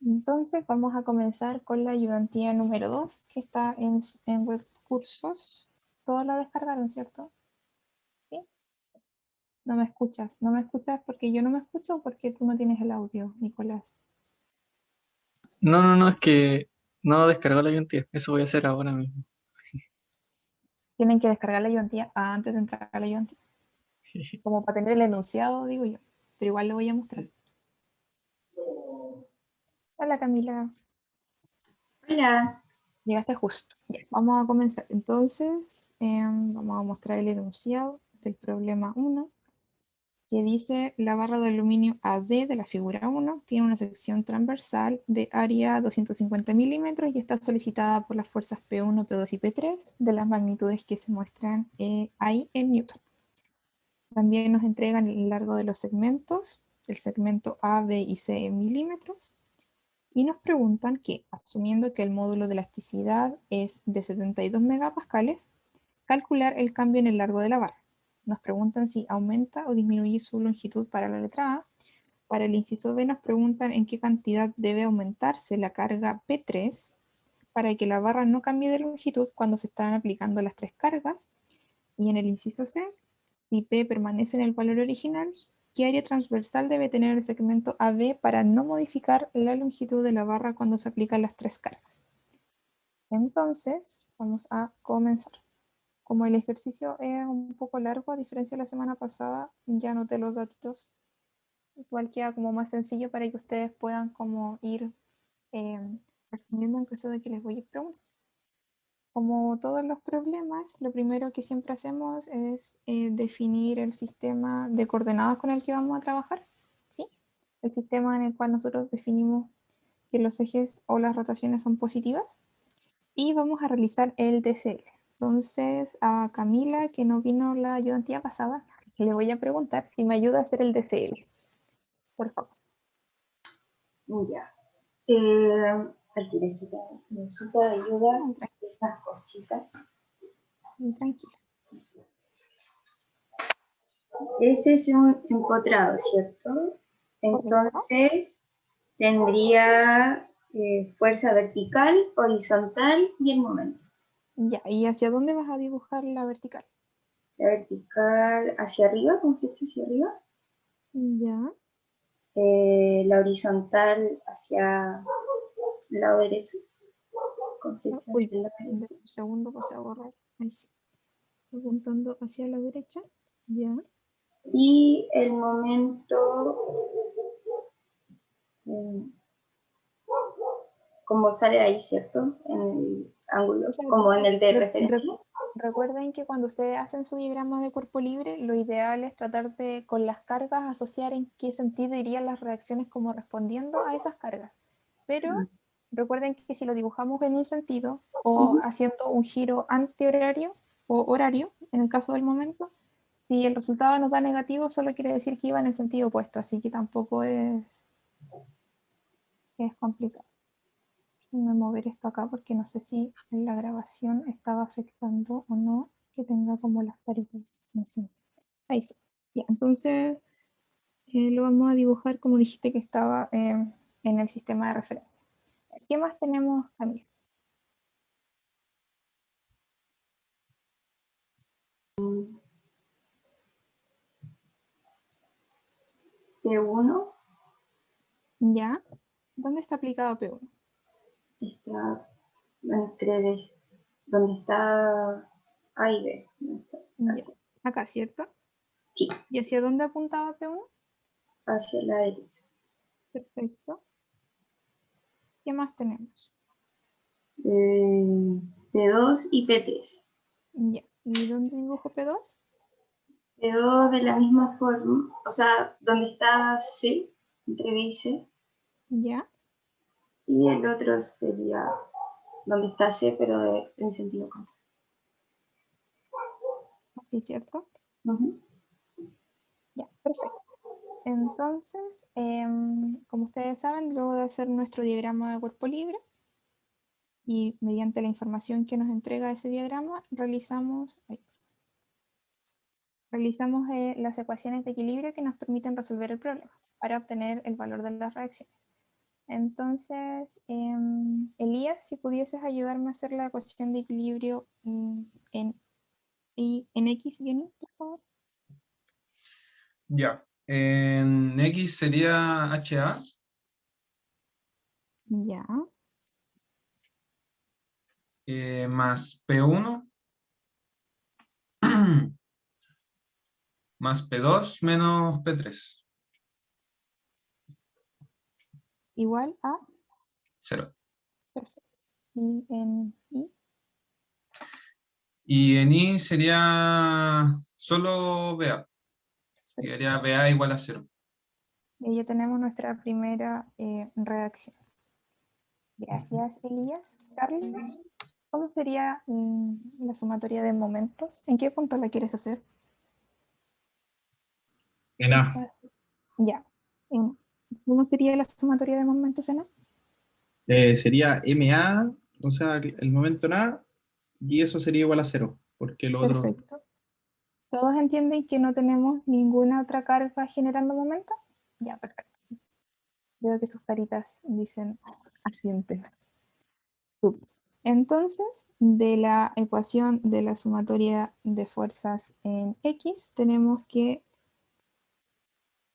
Entonces vamos a comenzar con la ayudantía número 2, que está en web cursos. Todos la descargaron, ¿cierto? ¿Sí? No me escuchas porque yo no me escucho o porque tú no tienes el audio, Nicolás. No, es que no descargó la ayuntía. Eso voy a hacer ahora mismo. Tienen que descargar la ayudantía antes de entrar a la ayudantía, como para tener el enunciado, digo yo, pero igual lo voy a mostrar. Hola Camila, Hola. llegaste justo. Ya, vamos a comenzar. Entonces, vamos a mostrar el enunciado del problema 1. Que dice la barra de aluminio AD de la figura 1 tiene una sección transversal de área 250 milímetros y está solicitada por las fuerzas P1, P2 y P3 de las magnitudes que se muestran ahí en Newton. También nos entregan el largo de los segmentos, el segmento A, B y C en milímetros, y nos preguntan que, asumiendo que el módulo de elasticidad es de 72 megapascales, calcular el cambio en el largo de la barra. Nos preguntan si aumenta o disminuye su longitud para la letra A. Para el inciso B nos preguntan en qué cantidad debe aumentarse la carga P3 para que la barra no cambie de longitud cuando se están aplicando las tres cargas. Y en el inciso C, si P permanece en el valor original, ¿qué área transversal debe tener el segmento AB para no modificar la longitud de la barra cuando se aplican las tres cargas? Entonces, vamos a comenzar. Como el ejercicio es un poco largo, a diferencia de la semana pasada, ya anoté los datos. Igual queda como más sencillo para que ustedes puedan como ir eh, respondiendo en caso de que les voy a preguntar. Como todos los problemas, lo primero que siempre hacemos es definir el sistema de coordenadas con el que vamos a trabajar, ¿sí? El sistema en el cual nosotros definimos que los ejes o las rotaciones son positivas y vamos a realizar el DCL. Entonces, a Camila, que no vino la ayudantía pasada, le voy a preguntar si me ayuda a hacer el DCL, por favor. Ya. Aquí necesito ayuda de esas cositas. Sí, tranquila. Ese es un empotrado, ¿cierto? Entonces tendría fuerza vertical, horizontal y el momento. Ya, ¿y hacia dónde vas a dibujar la vertical? La vertical hacia arriba, con flecha hacia arriba. Ya. La horizontal hacia el lado derecho, con flecha Uy, hacia el lado derecho. un segundo pasé a borrar. Ahí sí. Apuntando hacia la derecha. Ya. Y el momento, eh, como sale ahí, ¿cierto? En el ángulo, O sea, como en el de referencia. recuerden que cuando ustedes hacen su diagrama de cuerpo libre, lo ideal es tratar de, con las cargas, asociar en qué sentido irían las reacciones como respondiendo a esas cargas. Pero recuerden que si lo dibujamos en un sentido o haciendo un giro antihorario o horario, en el caso del momento, si el resultado nos da negativo, solo quiere decir que iba en el sentido opuesto, así que tampoco es complicado. Voy a mover esto acá porque no sé si en la grabación estaba afectando o no que tenga como las caritas encima. Ahí sí. Ya, entonces lo vamos a dibujar como dijiste que estaba en el sistema de referencia. ¿Qué más tenemos, Camila? P1 ¿Ya? ¿Dónde está aplicado P1? está entre donde está A y B. Ya. Acá, ¿cierto? Sí, ¿Y hacia dónde apuntaba P1? hacia la derecha. Perfecto. ¿Qué más tenemos? P2 y P3. Ya. ¿Y dónde dibujo P2? P2 de la misma forma, o sea, donde está C, entre B y C, Ya. y el otro sería donde está C, pero en sentido contrario. Así, ¿cierto? Uh-huh. Ya, perfecto. Entonces, como ustedes saben, luego de hacer nuestro diagrama de cuerpo libre y mediante la información que nos entrega ese diagrama, realizamos las ecuaciones de equilibrio que nos permiten resolver el problema para obtener el valor de las reacciones. Entonces, Elías, si pudieses ayudarme a hacer la ecuación de equilibrio en X y en Y, por favor. Ya. En X sería HA Ya, más P1 más P2 menos P3. igual a, 0. perfecto. Y en Y, Y en Y sería solo BA. Quedaría BA igual a 0. y ya tenemos nuestra primera reacción. Gracias, Elías. Carlos, ¿cómo sería la sumatoria de momentos? ¿En qué punto la quieres hacer? En A. Ya. ¿Cómo sería la sumatoria de momentos en A? Sería MA, o sea, el momento en A, y eso sería igual a 0, porque lo otro... Perfecto. ¿Todos entienden que no tenemos ninguna otra carga generando momento? Ya, perfecto. Veo que sus caritas dicen asienten. Súper. Entonces, de la ecuación de la sumatoria de fuerzas en X, tenemos que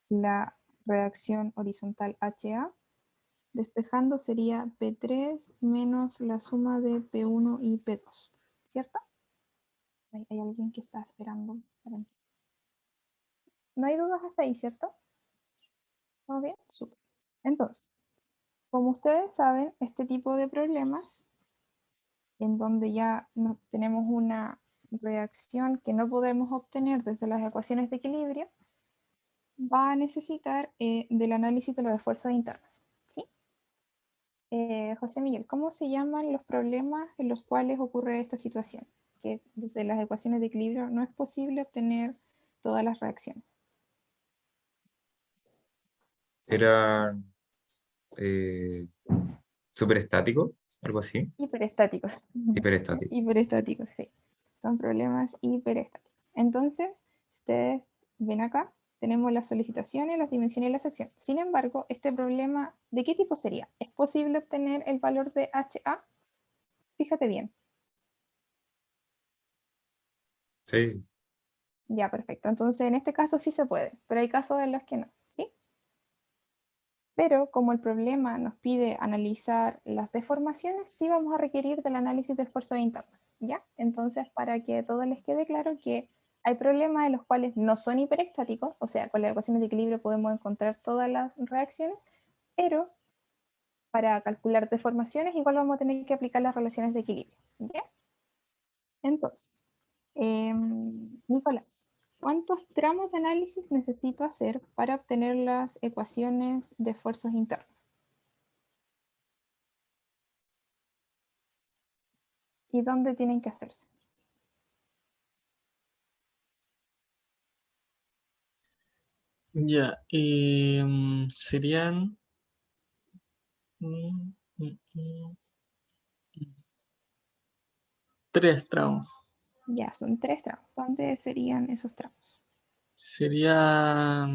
la reacción horizontal HA, despejando sería P3 menos la suma de P1 y P2, ¿cierto? Hay alguien que está esperando. No hay dudas hasta ahí, ¿cierto? ¿Todo bien? Súper. Entonces, como ustedes saben, este tipo de problemas, en donde ya no, tenemos una reacción que no podemos obtener desde las ecuaciones de equilibrio, va a necesitar del análisis de los esfuerzos internos. ¿Sí? José Miguel, ¿cómo se llaman los problemas en los cuales ocurre esta situación? Que desde las ecuaciones de equilibrio no es posible obtener todas las reacciones. Era superestático, algo así. Hiperestáticos. Hiperestático. Hiperestáticos, sí. Son problemas hiperestáticos. Entonces, ustedes ven acá, tenemos las solicitaciones, las dimensiones y la sección. Sin embargo, este problema, ¿de qué tipo sería? ¿Es posible obtener el valor de HA? Fíjate bien. Sí. Ya, perfecto. Entonces, en este caso sí se puede, pero hay casos en los que no, ¿sí? Pero como el problema nos pide analizar las deformaciones, sí vamos a requerir del análisis de esfuerzos internos, ¿ya? Entonces, para que a todos les quede claro que hay problemas en los cuales no son hiperestáticos, o sea, con las ecuaciones de equilibrio podemos encontrar todas las reacciones, pero para calcular deformaciones igual vamos a tener que aplicar las relaciones de equilibrio, ¿ya? Entonces, Nicolás, ¿cuántos tramos de análisis necesito hacer para obtener las ecuaciones de esfuerzos internos? ¿Y dónde tienen que hacerse? Ya, y serían mm, mm, mm, 3 tramos. Ya, son 3 tramos. ¿Dónde serían esos tramos? Sería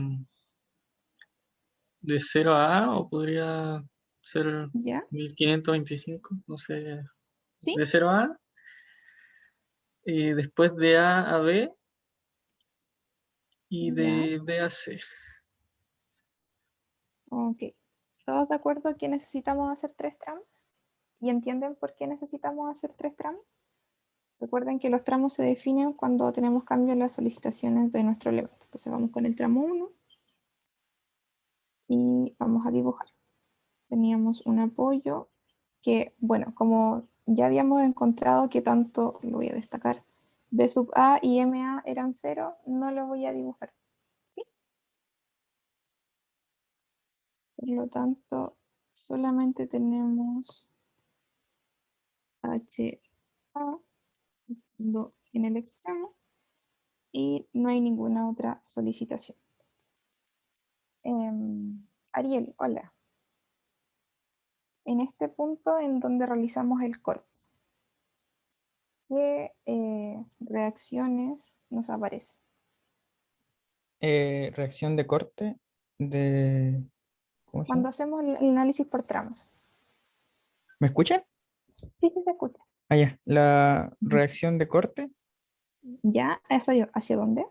de 0 a A o podría ser ¿Ya? 1525, no sé. ¿Sí? De 0 a A, y después de A a B y ¿Ya? de B a C. Ok. ¿Todos de acuerdo que necesitamos hacer 3 tramos? ¿Y entienden por qué necesitamos hacer 3 tramos? Recuerden que los tramos se definen cuando tenemos cambio en las solicitaciones de nuestro elemento. Entonces vamos con el tramo 1 y vamos a dibujar. Teníamos un apoyo que, bueno, como ya habíamos encontrado que tanto, lo voy a destacar, B sub A y MA eran 0, no lo voy a dibujar. ¿Sí? Por lo tanto, solamente tenemos HA en el extremo y no hay ninguna otra solicitación. Ariel, hola. En este punto en donde realizamos el corte, ¿qué reacciones nos aparecen? Reacción de corte de ¿Cómo se Cuando llama? hacemos el análisis por tramos. ¿Me escuchan? Sí, sí se escucha. Ah, ya. La reacción de corte, ¿Ya? ¿Hacia dónde?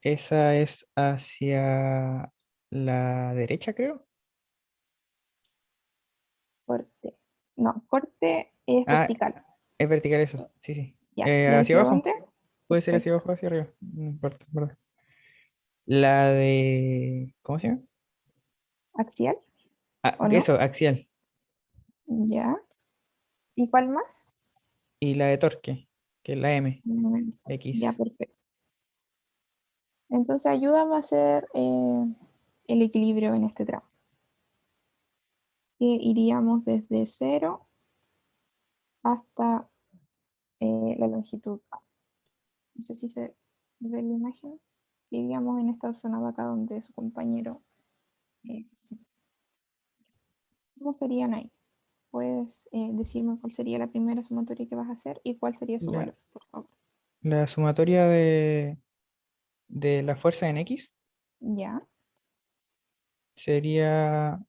esa es hacia la derecha, creo. Corte. No, corte es Ah, vertical. es vertical eso. Sí, sí. ¿Ya? ¿Y Hacia hacia abajo. dónde? Puede ser hacia Perfecto. abajo o hacia arriba. No importa, ¿verdad? La de... ¿Cómo se llama? ¿Axial Ah, o no? eso, axial. ¿Ya? ¿Y cuál más? Y la de torque, que es la M, Ya, X. perfecto. Entonces ayúdame a hacer el equilibrio en este tramo. Que iríamos desde 0 hasta la longitud A. No sé si se ve la imagen. Iríamos en esta zona de acá donde su compañero. Sí. ¿Cómo serían ahí? ¿Puedes decirme cuál sería la primera sumatoria que vas a hacer y cuál sería su La, valor, por favor? la sumatoria de la fuerza en X Ya, sería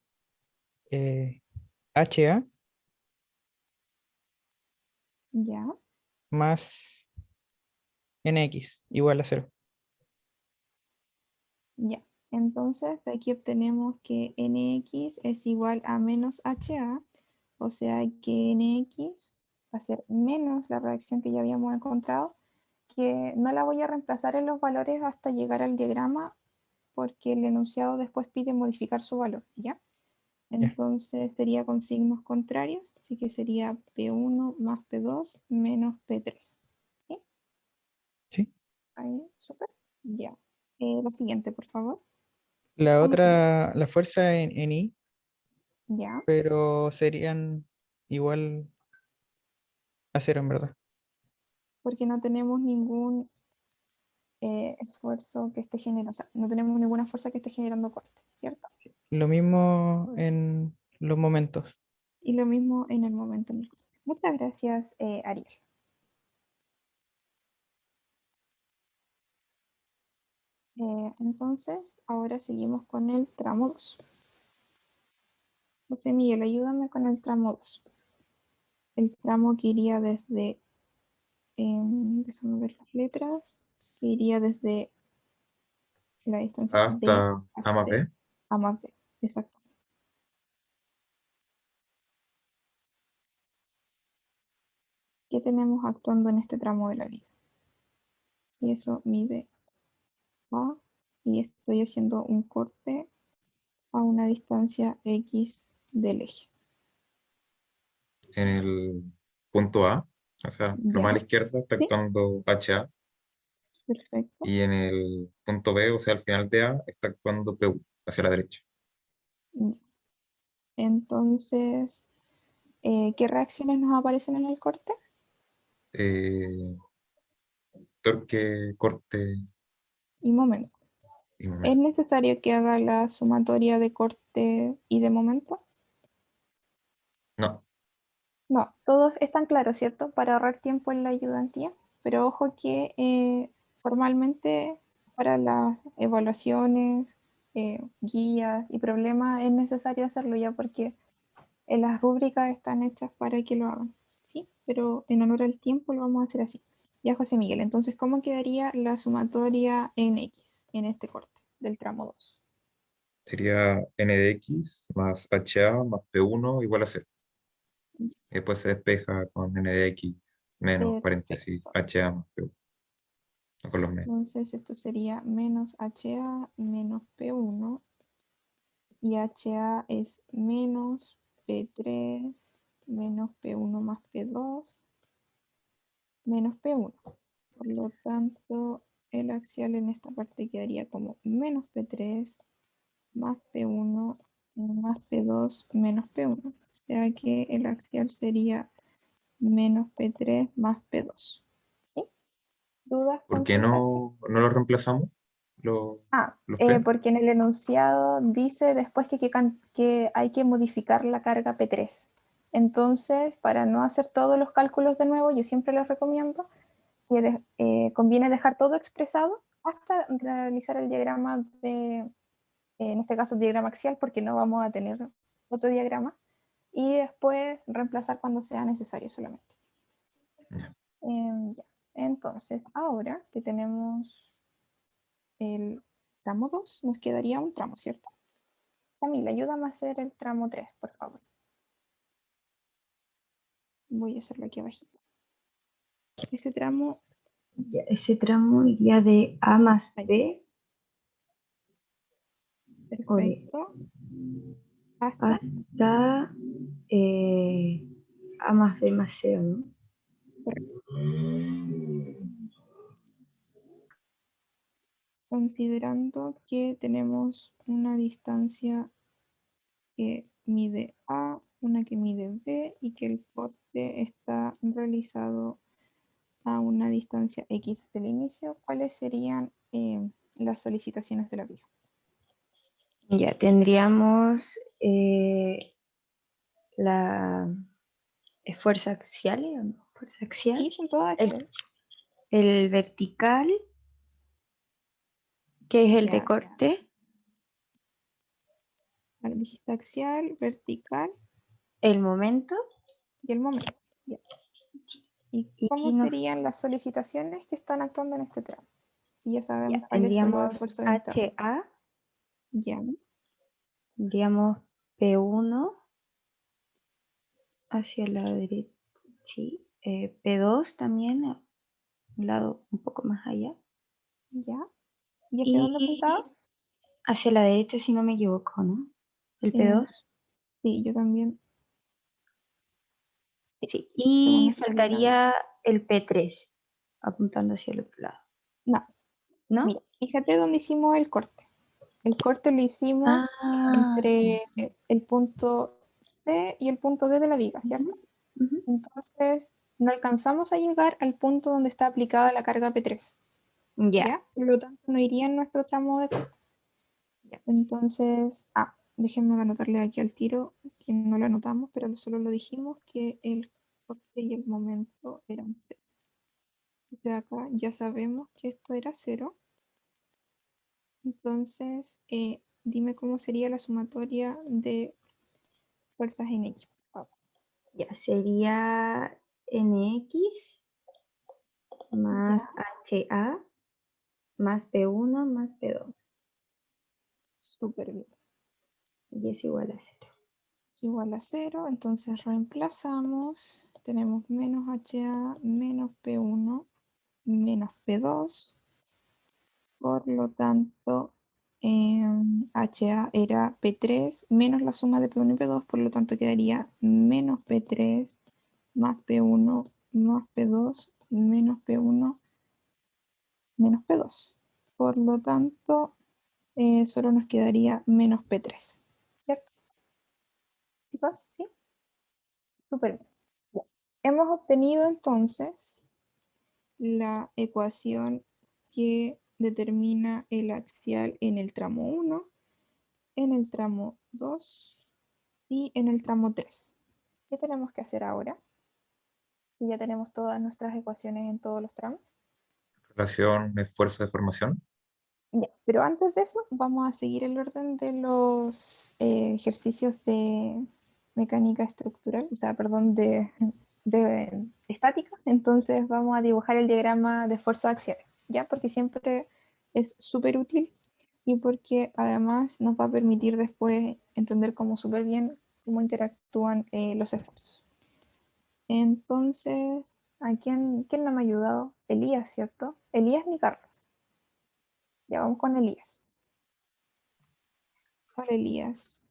HA ya, más NX igual a 0. ya. Entonces, de aquí obtenemos que nx es igual a menos ha, o sea que nx va a ser menos la reacción que ya habíamos encontrado, que no la voy a reemplazar en los valores hasta llegar al diagrama, porque el enunciado después pide modificar su valor, ¿ya? Ya, Entonces sería con signos contrarios, así que sería P1 más P2 menos P3. ¿Sí? ¿sí? Ahí, súper. Ya. La siguiente, por favor. La ¿Cómo sería? otra, la fuerza en I, Ya, pero serían igual a 0 en verdad. porque no tenemos ningún esfuerzo que esté generando, o sea, no tenemos ninguna fuerza que esté generando corte, ¿cierto? Lo mismo en los momentos. Y lo mismo en el momento en el corte. Muchas gracias, Ariel. Entonces, ahora seguimos con el tramo 2. José Miguel, ayúdame con el tramo 2. El tramo que iría desde, déjame ver las letras, que iría desde la distancia B Hasta a A más C, B. A más B, exacto. ¿Qué tenemos actuando en este tramo de la vida? Si eso mide A y estoy haciendo un corte a una distancia X del eje. En el punto A, o sea, lo más a ¿Ya? la izquierda está ¿Sí? actuando HA. Perfecto. Y en el punto B, o sea, al final de A, está actuando PU, hacia la derecha. Ya. Entonces, ¿qué reacciones nos aparecen en el corte? Eh, Torque, corte Y momento. y ¿Es momento. necesario que haga la sumatoria de corte y de momento? No, No, todos están claros, ¿cierto? Para ahorrar tiempo en la ayudantía, pero ojo que formalmente para las evaluaciones, guías y problemas es necesario hacerlo ya porque las rúbricas están hechas para que lo hagan, ¿sí? Pero en honor al tiempo lo vamos a hacer así. Ya, José Miguel, entonces, ¿cómo quedaría la sumatoria en X en este corte del tramo 2? sería N de X más HA más P1 igual a 0. Después se despeja con N de X menos paréntesis Perfecto. HA más P1, con los menos. Entonces esto sería menos HA menos P1 y HA es menos P3 menos P1 más P2 menos P1. Por lo tanto, el axial en esta parte quedaría como menos P3 más P1 más P2 menos P1. O sea que el axial sería menos P3 más P2. ¿Sí? ¿Dudas, ¿Por qué consultas? no lo reemplazamos? Los, Ah, los P. porque en el enunciado dice después que hay que modificar la carga P3. Entonces, para no hacer todos los cálculos de nuevo, yo siempre les recomiendo que conviene dejar todo expresado hasta realizar el diagrama en este caso diagrama axial, porque no vamos a tener otro diagrama, y después reemplazar cuando sea necesario solamente. Ya. Ya. Entonces, ahora que tenemos el tramo 2, nos quedaría un tramo, ¿cierto? Camila, ayúdame a hacer el tramo 3, por favor. Voy a hacerlo aquí abajito. Ese tramo, Ya, ese tramo iría de A más B perfecto, hasta hasta A más B más C, ¿no? considerando que tenemos una distancia que mide A, una que mide B y que el corte está realizado a una distancia X del inicio, ¿cuáles serían las solicitaciones de la viga? Ya tendríamos la fuerza axial, ¿o no? Fuerza axial. Sí, son todas acciones. El vertical, que es el Ya. de corte, Dijiste axial, vertical el momento, y el momento. Ya. ¿Y y cómo nos- serían las solicitaciones que están actuando en este tramo? Si ya sabemos ya, cuáles son los tendríamos esfuerzos internos. HA, Ya, tendríamos P1 hacia la derecha, sí, P2 también, a un lado un poco más allá, ya. ¿Y hacia dónde y apuntaba? hacia la derecha si no me equivoco, ¿no? El P2. Sí, yo también. Sí, y Según nuestro faltaría el P3, apuntando hacia el otro lado, No, ¿no? mira, fíjate dónde hicimos el corte. El corte lo hicimos entre el punto C y el punto D de la viga, ¿cierto? Ujú. Entonces, no alcanzamos a llegar al punto donde está aplicada la carga P3. Ya. Por lo tanto, no iría en nuestro tramo de corte. Ya. Entonces, déjenme anotarle aquí al tiro, que no lo anotamos, pero solo lo dijimos, que el corte y el momento eran 0. Desde acá ya sabemos que esto era 0. Entonces, dime cómo sería la sumatoria de fuerzas en X. Ya, sería NX más HA más P1 más P2. Súper bien. Y es igual a 0. Es igual a 0, entonces reemplazamos. Tenemos menos HA menos P1 menos P2. Por lo tanto, HA era P3 menos la suma de P1 y P2, por lo tanto quedaría menos P3 más P1 más P2 menos P1 menos P2. Por lo tanto, solo nos quedaría menos P3. ¿Cierto? ¿Chicos? ¿Sí? Súper bien. Ya. Hemos obtenido entonces la ecuación que determina el axial en el tramo 1, en el tramo 2 y en el tramo 3. ¿Qué tenemos que hacer ahora? Si ya tenemos todas nuestras ecuaciones en todos los tramos. Relación esfuerzo-deformación. Ya, pero antes de eso, vamos a seguir el orden de los ejercicios de mecánica estructural, o sea, perdón, de estática. Entonces vamos a dibujar el diagrama de fuerza-acciones, ¿ya? Porque siempre es súper útil y porque además nos va a permitir después entender cómo súper bien cómo interactúan los esfuerzos. Entonces, ¿a quién no me ha ayudado? Elías, ¿cierto? Elías ni Carlos. Ya vamos con Elías. Hola Elías,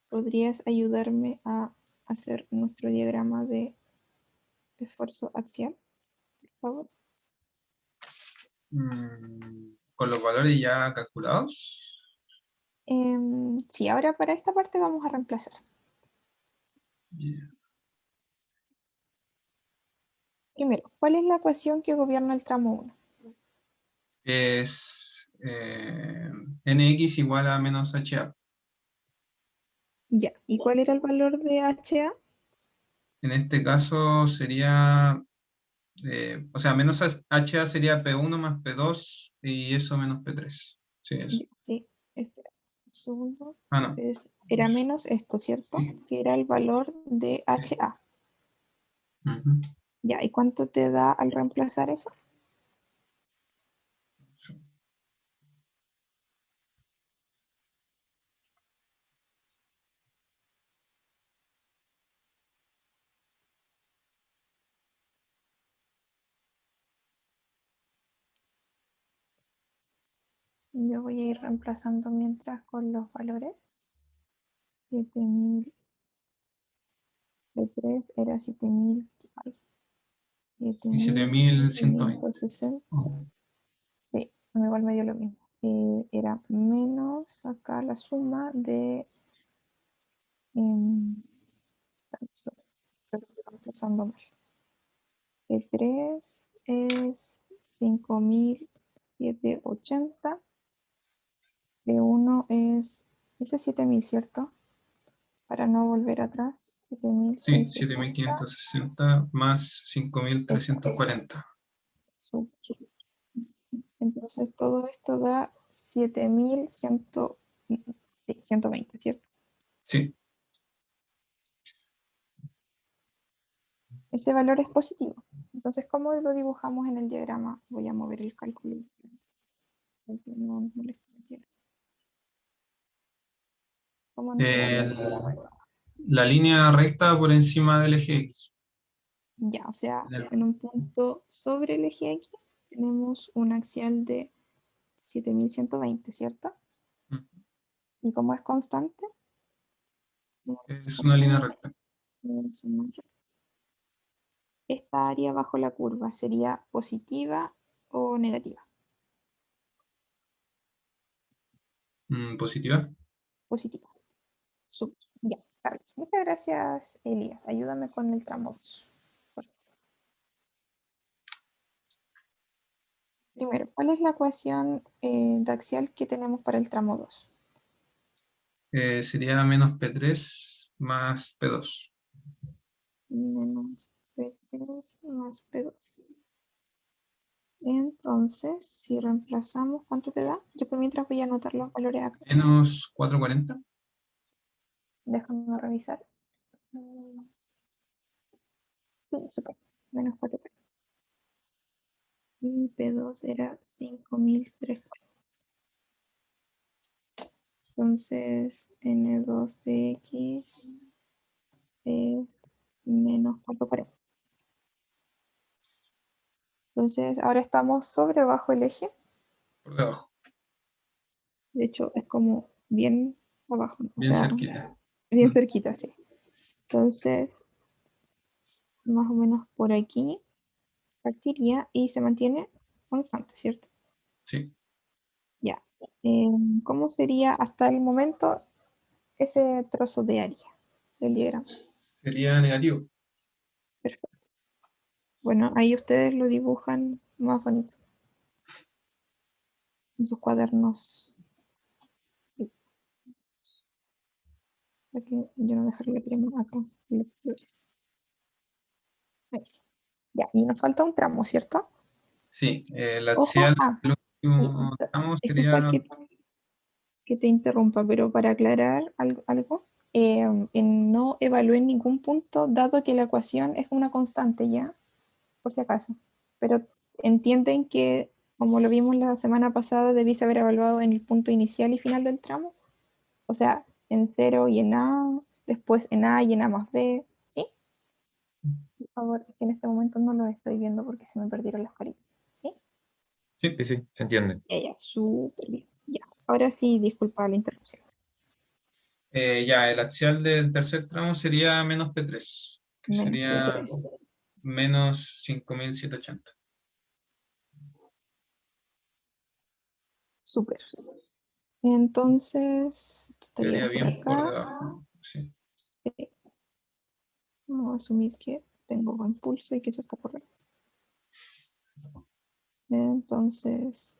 ¿podrías ayudarme a hacer nuestro diagrama de esfuerzo axial, por favor? Con los valores ya calculados. Sí, ahora para esta parte vamos a reemplazar. Ya. Primero, ¿cuál es la ecuación que gobierna el tramo 1? Es NX igual a menos HA. Ya, ¿y cuál era el valor de HA? En este caso sería O sea, menos HA sería P1 más P2 y eso menos P3. Sí, eso. Sí, espera un segundo. Ah, no. Era menos esto, ¿cierto? Que era el valor de HA. Ujú. Ya, ¿y cuánto te da al reemplazar eso? Yo voy a ir reemplazando mientras con los valores. 7000 de 3 era 7000. Y 7120. 7560. Sí, igual me dio lo mismo. Era menos acá la suma de. Creo que estoy reemplazando mal. De 3 es 5780. De 1 es. Ese es 7000, ¿cierto? Para no volver atrás. Sí, 7660. 7560 más Eso. 5340. Súper. Entonces todo esto da 7100. Sí, 120, ¿cierto? Sí, Ese valor es positivo. Entonces, ¿cómo lo dibujamos en el diagrama? Voy a mover el cálculo. Porque no molesta el diagrama. ¿Cómo nos quedaría el El- diagrama? la línea recta por encima del eje X. Ya, o sea, Del- en un punto sobre el eje X tenemos un axial de 7120, ¿cierto? Y como es constante, Es una línea recta. esta área bajo la curva sería positiva o negativa. Positiva. Positiva. Súper. Ya, Carlos. Muchas gracias, Elías. Ayúdame con el tramo 2. Primero, ¿cuál es la ecuación de axial que tenemos para el tramo 2? Sería menos P3 más P2. Menos P3 más P2. Entonces, si reemplazamos, ¿cuánto te da? Yo por mientras voy a anotar los valores acá. Menos 440. Déjame revisar. Sí, súper. Menos 4. Y P2 era 5340. Entonces, N2 de X es menos 440. Entonces, ahora estamos sobre o bajo el eje. Por debajo. De hecho, es como bien abajo, ¿no? O Bien sea, cerquita. bien cerquita, sí. Entonces, más o menos por aquí partiría y se mantiene constante, ¿cierto? Sí. Ya. ¿Cómo sería hasta el momento ese trozo de área del diagrama? Sería negativo. Perfecto. Bueno, ahí ustedes lo dibujan más bonito en sus cuadernos. Sí, para que yo no dejarle la crema acá. Los colores. Ahí sí. Ya, y nos falta un tramo, ¿cierto? Sí. El Ojo, axial del sí, último tramo disculpa sería. que te interrumpa, pero para aclarar algo, no evalué en ningún punto, dado que la ecuación es una constante ya, por si acaso. Pero entienden que, como lo vimos la semana pasada, debís haber evaluado en el punto inicial y final del tramo. O sea, en 0 y en A, después en A y en A más B. ¿Sí? Por favor, es que en este momento no lo estoy viendo porque se me perdieron las caritas. ¿Sí? Sí. Sí, sí, se entiende. Ya, súper bien. Ya. Ahora sí, disculpa la interrupción. Ya, el axial del tercer tramo sería menos P3, que Menos de sería 3. menos 5780. Súper. Entonces, esto estaría Quedaría por bien por acá. debajo. Sí. Sí. Vamos a asumir que tengo buen pulso y que eso está correcto. Entonces,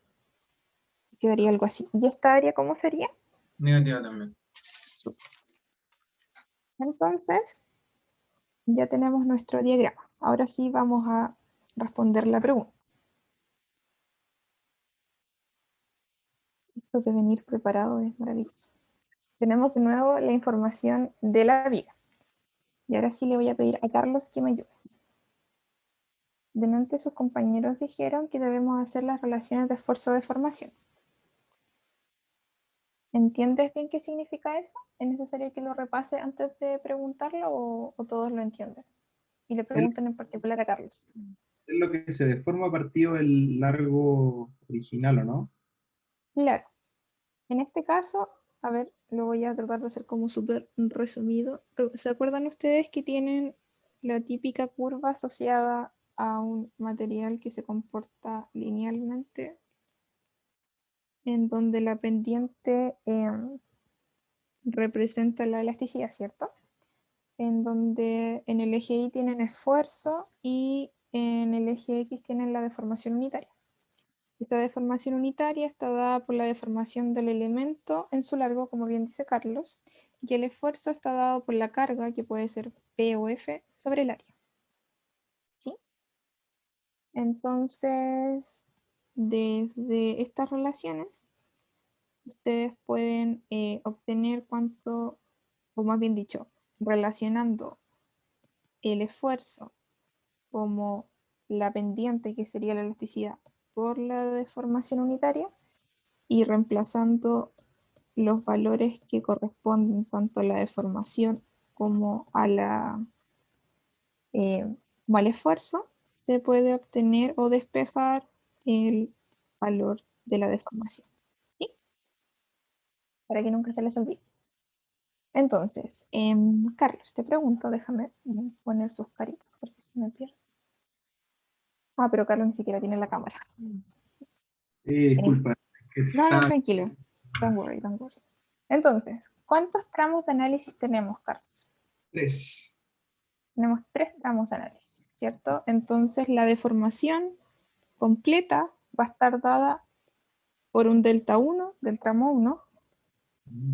quedaría algo así. ¿Y esta área cómo sería? Negativa también. Súper. Entonces, ya tenemos nuestro diagrama. Ahora sí vamos a responder la pregunta. Esto de venir preparado es maravilloso. Tenemos de nuevo la información de la viga. Y ahora sí le voy a pedir a Carlos que me ayude. Delante sus compañeros dijeron que debemos hacer las relaciones de esfuerzo-deformación. ¿Entiendes bien qué significa eso? ¿Es necesario que lo repase antes de preguntarlo o todos lo entienden? Y le preguntan en particular a Carlos. Es lo que se deforma a partir del largo original, ¿o no? Claro. En este caso, a ver, lo voy a tratar de hacer como súper resumido. ¿Se acuerdan ustedes que tienen la típica curva asociada a un material que se comporta linealmente, en donde la pendiente representa la elasticidad, ¿cierto? En donde en el eje Y tienen esfuerzo y en el eje X tienen la deformación unitaria. Esta deformación unitaria está dada por la deformación del elemento en su largo, como bien dice Carlos, y el esfuerzo está dado por la carga, que puede ser P o F, sobre el área. ¿Sí? Entonces, desde estas relaciones, ustedes pueden obtener cuánto, o más bien dicho, relacionando el esfuerzo como la pendiente, que sería la elasticidad, por la deformación unitaria, y reemplazando los valores que corresponden tanto a la deformación como a como al esfuerzo, se puede obtener o despejar el valor de la deformación. ¿Sí? Para que nunca se les olvide. Entonces, Carlos, te pregunto, déjame poner sus caritas porque se me pierde. Ah, pero Carlos ni siquiera tiene la cámara. Disculpa. que No, está- tranquilo. Don't worry, don't worry. Entonces, ¿cuántos tramos de análisis tenemos, Carlos? 3. Tenemos 3 tramos de análisis, ¿cierto? Entonces, la deformación completa va a estar dada por un delta 1 del tramo 1,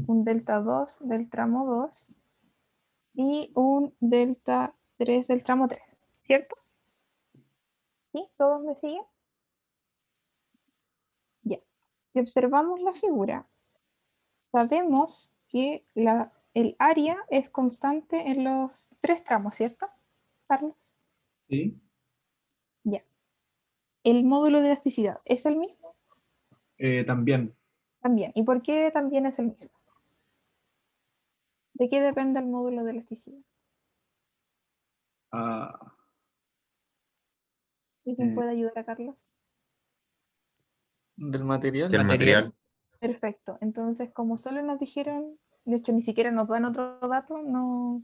un delta 2 del tramo 2 y un delta 3 del tramo 3, ¿cierto? ¿Sí? ¿Todos me siguen? Ya. Si observamos la figura, sabemos que el área es constante en los 3 tramos, ¿cierto, Carlos? ¿Sí? Ya. ¿El módulo de elasticidad es el mismo? También. También. ¿Y por qué también es el mismo? ¿De qué depende el módulo de elasticidad? Ah, ¿Y quién eh, puede ayudar a Carlos? Del material. Del material. Perfecto. Entonces, como solo nos dijeron, de hecho ni siquiera nos dan otro dato, no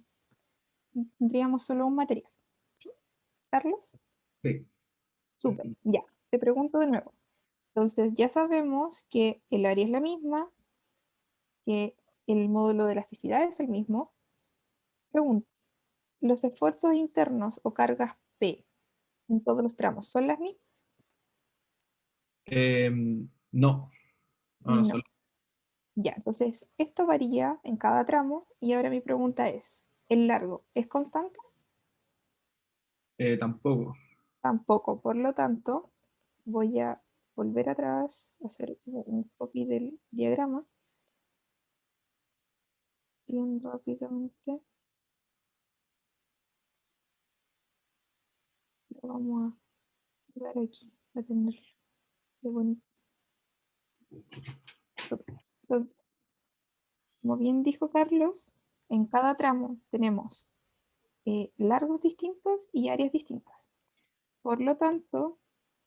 tendríamos solo un material. ¿Sí? Carlos, sí. súper. Ya. Te pregunto de nuevo. Entonces, ya sabemos que el área es la misma, que el módulo de elasticidad es el mismo. Pregunto, ¿los esfuerzos internos o cargas P en todos los tramos son las mismas? No. No, No. Ya, entonces esto varía en cada tramo y ahora mi pregunta es, ¿el largo es constante? tampoco. Tampoco, por lo tanto, voy a volver atrás, hacer un copy del diagrama bien rápidamente. Lo vamos a dar aquí, a tener qué bonito. Entonces, como bien dijo Carlos, en cada tramo tenemos largos distintos y áreas distintas. Por lo tanto,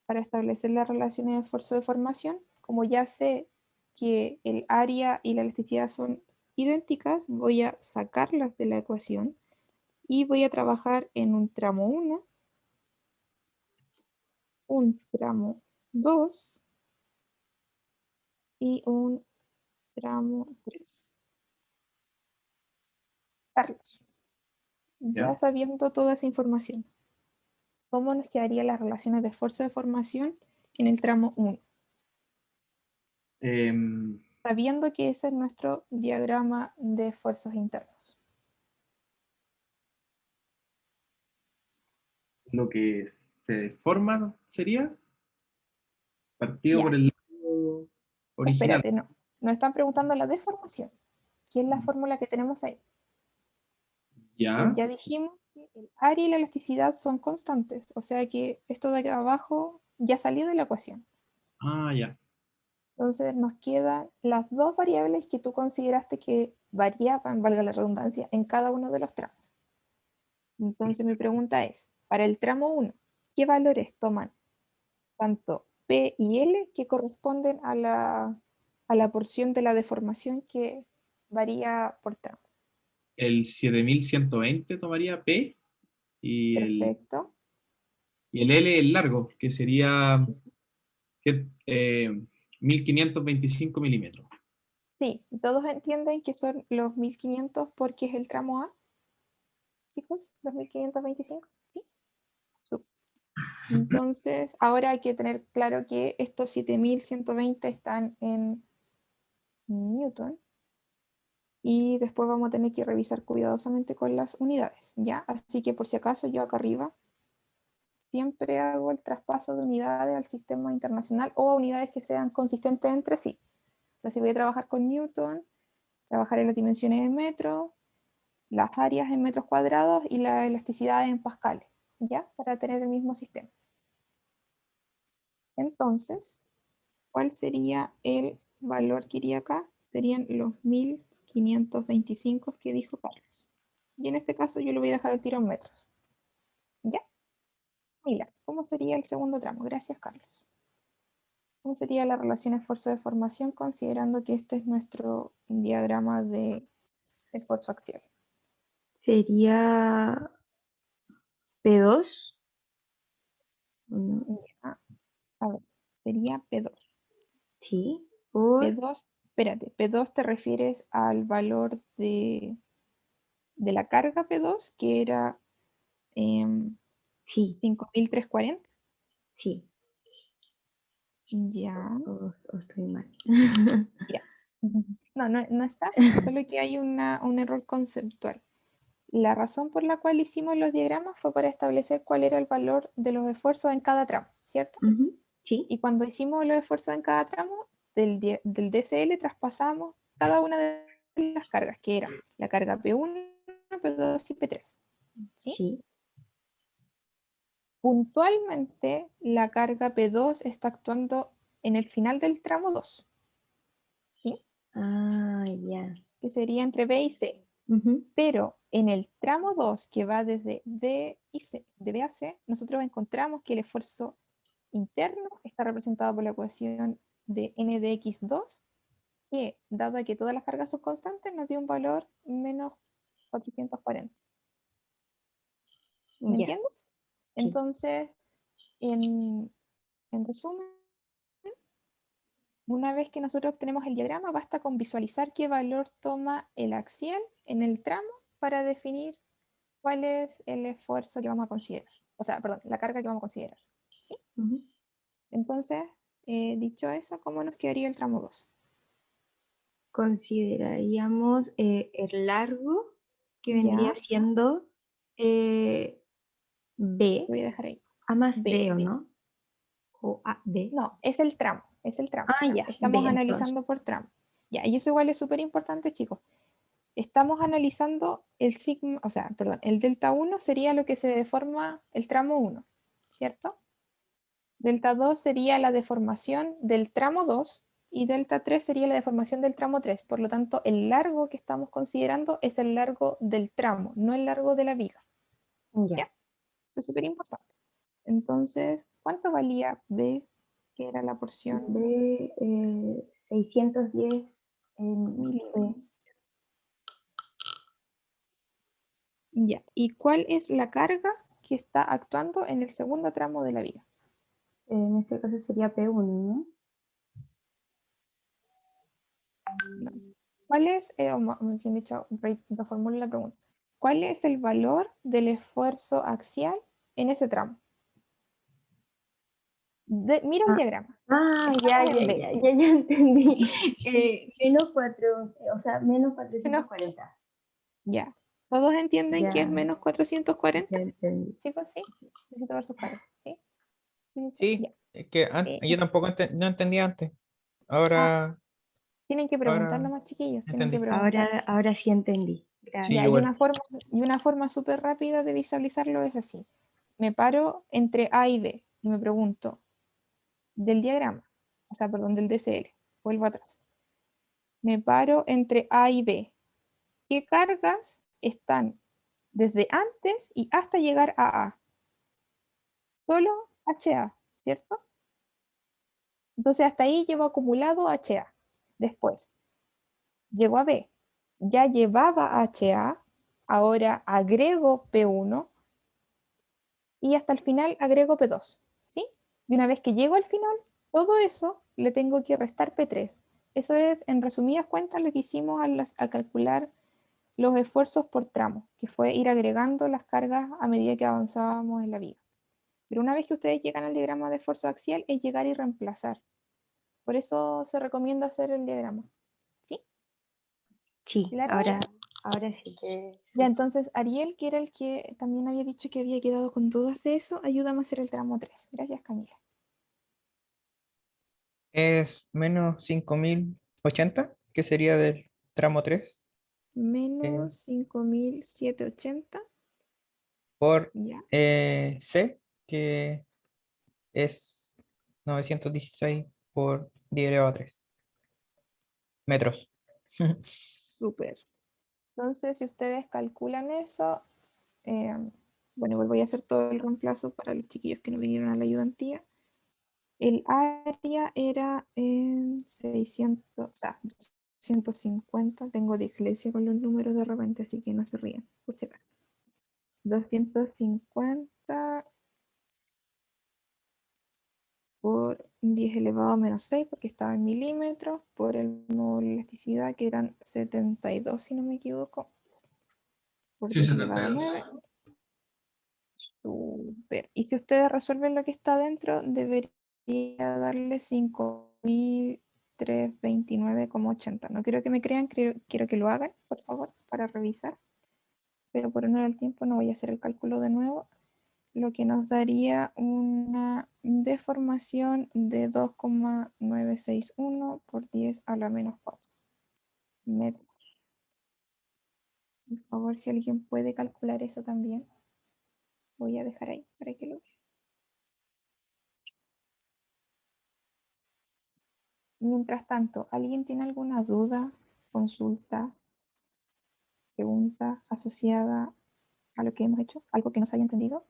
para establecer las relaciones de esfuerzo de formación, como ya sé que el área y la elasticidad son idénticas, voy a sacarlas de la ecuación y voy a trabajar en un tramo 1, un tramo 2 y un tramo 3. Carlos, ya ¿Ya? sabiendo toda esa información, ¿cómo nos quedarían las relaciones de esfuerzo de formación en el tramo 1? Em, Sabiendo que ese es nuestro diagrama de esfuerzos internos. Lo que se deforma sería partido Ya. por el lado original. Espérate, no. Nos están preguntando la deformación, que es la fórmula que tenemos ahí. Ya. Ya dijimos que el área y la elasticidad son constantes, o sea que esto de acá abajo ya salió de la ecuación. Ah, ya. Entonces nos quedan las dos variables que tú consideraste que variaban, valga la redundancia, en cada uno de los tramos. Entonces mi pregunta es, para el tramo 1, ¿qué valores toman tanto P y L que corresponden a la porción de la deformación que varía por tramo? El 7120 tomaría P y Perfecto. el L el largo, que sería Sí. 1525 milímetros. Sí, todos entienden que son los 1500 porque es el tramo A, chicos, los 1525, ¿sí? Súper. Entonces, ahora hay que tener claro que estos 7120 están en Newton y después vamos a tener que revisar cuidadosamente con las unidades, ¿ya? Así que por si acaso yo acá arriba siempre hago el traspaso de unidades al sistema internacional o a unidades que sean consistentes entre sí. O sea, si voy a trabajar con Newton, trabajaré las dimensiones en metros, las áreas en metros cuadrados y la elasticidad en pascales, ¿ya? Para tener el mismo sistema. Entonces, ¿cuál sería el valor que iría acá? Serían los 1525 que dijo Carlos. Y en este caso yo lo voy a dejar al tiro en metros. ¿Ya? Mira, ¿cómo sería el segundo tramo? Gracias, Carlos. ¿Cómo sería la relación esfuerzo-deformación considerando que este es nuestro diagrama de esfuerzo axial? Sería P2. No, Ya, a ver, sería P2. sí, por P2, espérate, P2 te refieres al valor de la carga P2, que era sí, 5340. sí. Ya, O estoy mal. mira. No, no está, solo que hay un error conceptual. La razón por la cual hicimos los diagramas fue para establecer cuál era el valor de los esfuerzos en cada tramo, ¿cierto? Ujú, sí. Y cuando hicimos los esfuerzos en cada tramo, del DCL traspasamos cada una de las cargas, que eran la carga P1, P2 y P3. ¿Sí? Sí. Puntualmente, la carga P2 está actuando en el final del tramo 2, ¿sí? Ah, ya. Que sería entre B y C. Ujú. Pero en el tramo 2, que va desde B y C, de B a C, nosotros encontramos que el esfuerzo interno está representado por la ecuación de n de x2, que, dado que todas las cargas son constantes, nos dio un valor menos 440. ¿Me Ya, entiendes? sí. Entonces, en resumen, una vez que nosotros obtenemos el diagrama, basta con visualizar qué valor toma el axial en el tramo para definir cuál es el esfuerzo que vamos a considerar. O sea, perdón, la carga que vamos a considerar. ¿Sí? Ujú. Entonces, dicho eso, ¿cómo nos quedaría el tramo 2? Consideraríamos el largo, que Ya, vendría siendo B, lo voy a dejar ahí. A más B. B, ¿o no? O A, B. No, es el tramo, es el tramo. Ah, ya, Estamos B entonces. analizando por tramo. Ya, y eso igual es súper importante, chicos. Estamos analizando el sigma, o sea, perdón, el delta 1 sería lo que se deforma el tramo 1, ¿cierto? Delta 2 sería la deformación del tramo 2 y delta 3 sería la deformación del tramo 3. Por lo tanto, el largo que estamos considerando es el largo del tramo, no el largo de la viga. Ya. ¿Ya? Eso es súper importante. Entonces, ¿cuánto valía B, que era la porción B 610 milímetros? Ya. ¿Y cuál es la carga que está actuando en el segundo tramo de la viga? en este caso sería P1, ¿no? No. ¿Cuál es, o bien dicho, reformulo la pregunta. ¿Cuál es el valor del esfuerzo axial en ese tramo? Mira el Ah, diagrama. ya, Estamos en B. ya entendí. Menos 4, o sea, menos 440. Ya. ¿Todos entienden que es Ya, menos 440? ya entendí. Chicos, sí. necesito ver sus caras. ¿Sí? Sí, Sí, ya. es que yo tampoco no entendía antes. Ahora, Tienen que preguntar ahora nomás, chiquillos. Tienen que entendí. preguntar. Ahora sí entendí. Sí, Gracias. Ya, igual. y una forma súper rápida de visualizarlo es así. Me paro entre A y B y me pregunto del diagrama, o sea, perdón, del DCL, vuelvo atrás. Me paro entre A y B. ¿Qué cargas están desde antes y hasta llegar a A? Solo HA, ¿cierto? Entonces hasta ahí llevo acumulado HA. Después, llego a B. Ya llevaba HA, ahora agrego P1 y hasta el final agrego P2. ¿Sí? Y una vez que llego al final, todo eso le tengo que restar P3. Eso es, en resumidas cuentas, lo que hicimos al calcular los esfuerzos por tramo, que fue ir agregando las cargas a medida que avanzábamos en la viga. Pero una vez que ustedes llegan al diagrama de esfuerzo axial, es llegar y reemplazar. Por eso se recomienda hacer el diagrama. ¿Sí? Sí, ¿Claro? ahora sí. Ya, entonces Ariel, que era el que también había dicho que había quedado con dudas de eso, ayúdame a hacer el tramo 3. Gracias, Camila. Es menos 5080, que sería del tramo 3, Menos 5.780. por Ya. C, que es 916 por 10 elevado a 3 metros. Súper. Entonces, si ustedes calculan eso, bueno, igual voy a hacer todo el reemplazo para los chiquillos que no vinieron a la ayudantía. El área era en 600, o sea, 250. Tengo dislexia con los números de repente, así que no se rían, por si acaso. 250 por 10 elevado a menos 6, porque estaba en milímetros, por el módulo de elasticidad, que eran 72, si no me equivoco, por Sí, 10 elevado a 9. 72. Súper. Y si ustedes resuelven lo que está dentro, debería darle 5.329,80. No quiero que me crean, quiero que lo hagan, por favor, para revisar. Pero por honor al tiempo no voy a hacer el cálculo de nuevo. Lo que nos daría una deformación de 2,961 por 10 a la menos 4 metros. Por favor, si alguien puede calcular eso también, voy a dejar ahí para que lo vean. Mientras tanto, ¿alguien tiene alguna duda, consulta, pregunta asociada a lo que hemos hecho? ¿Algo que no se haya entendido?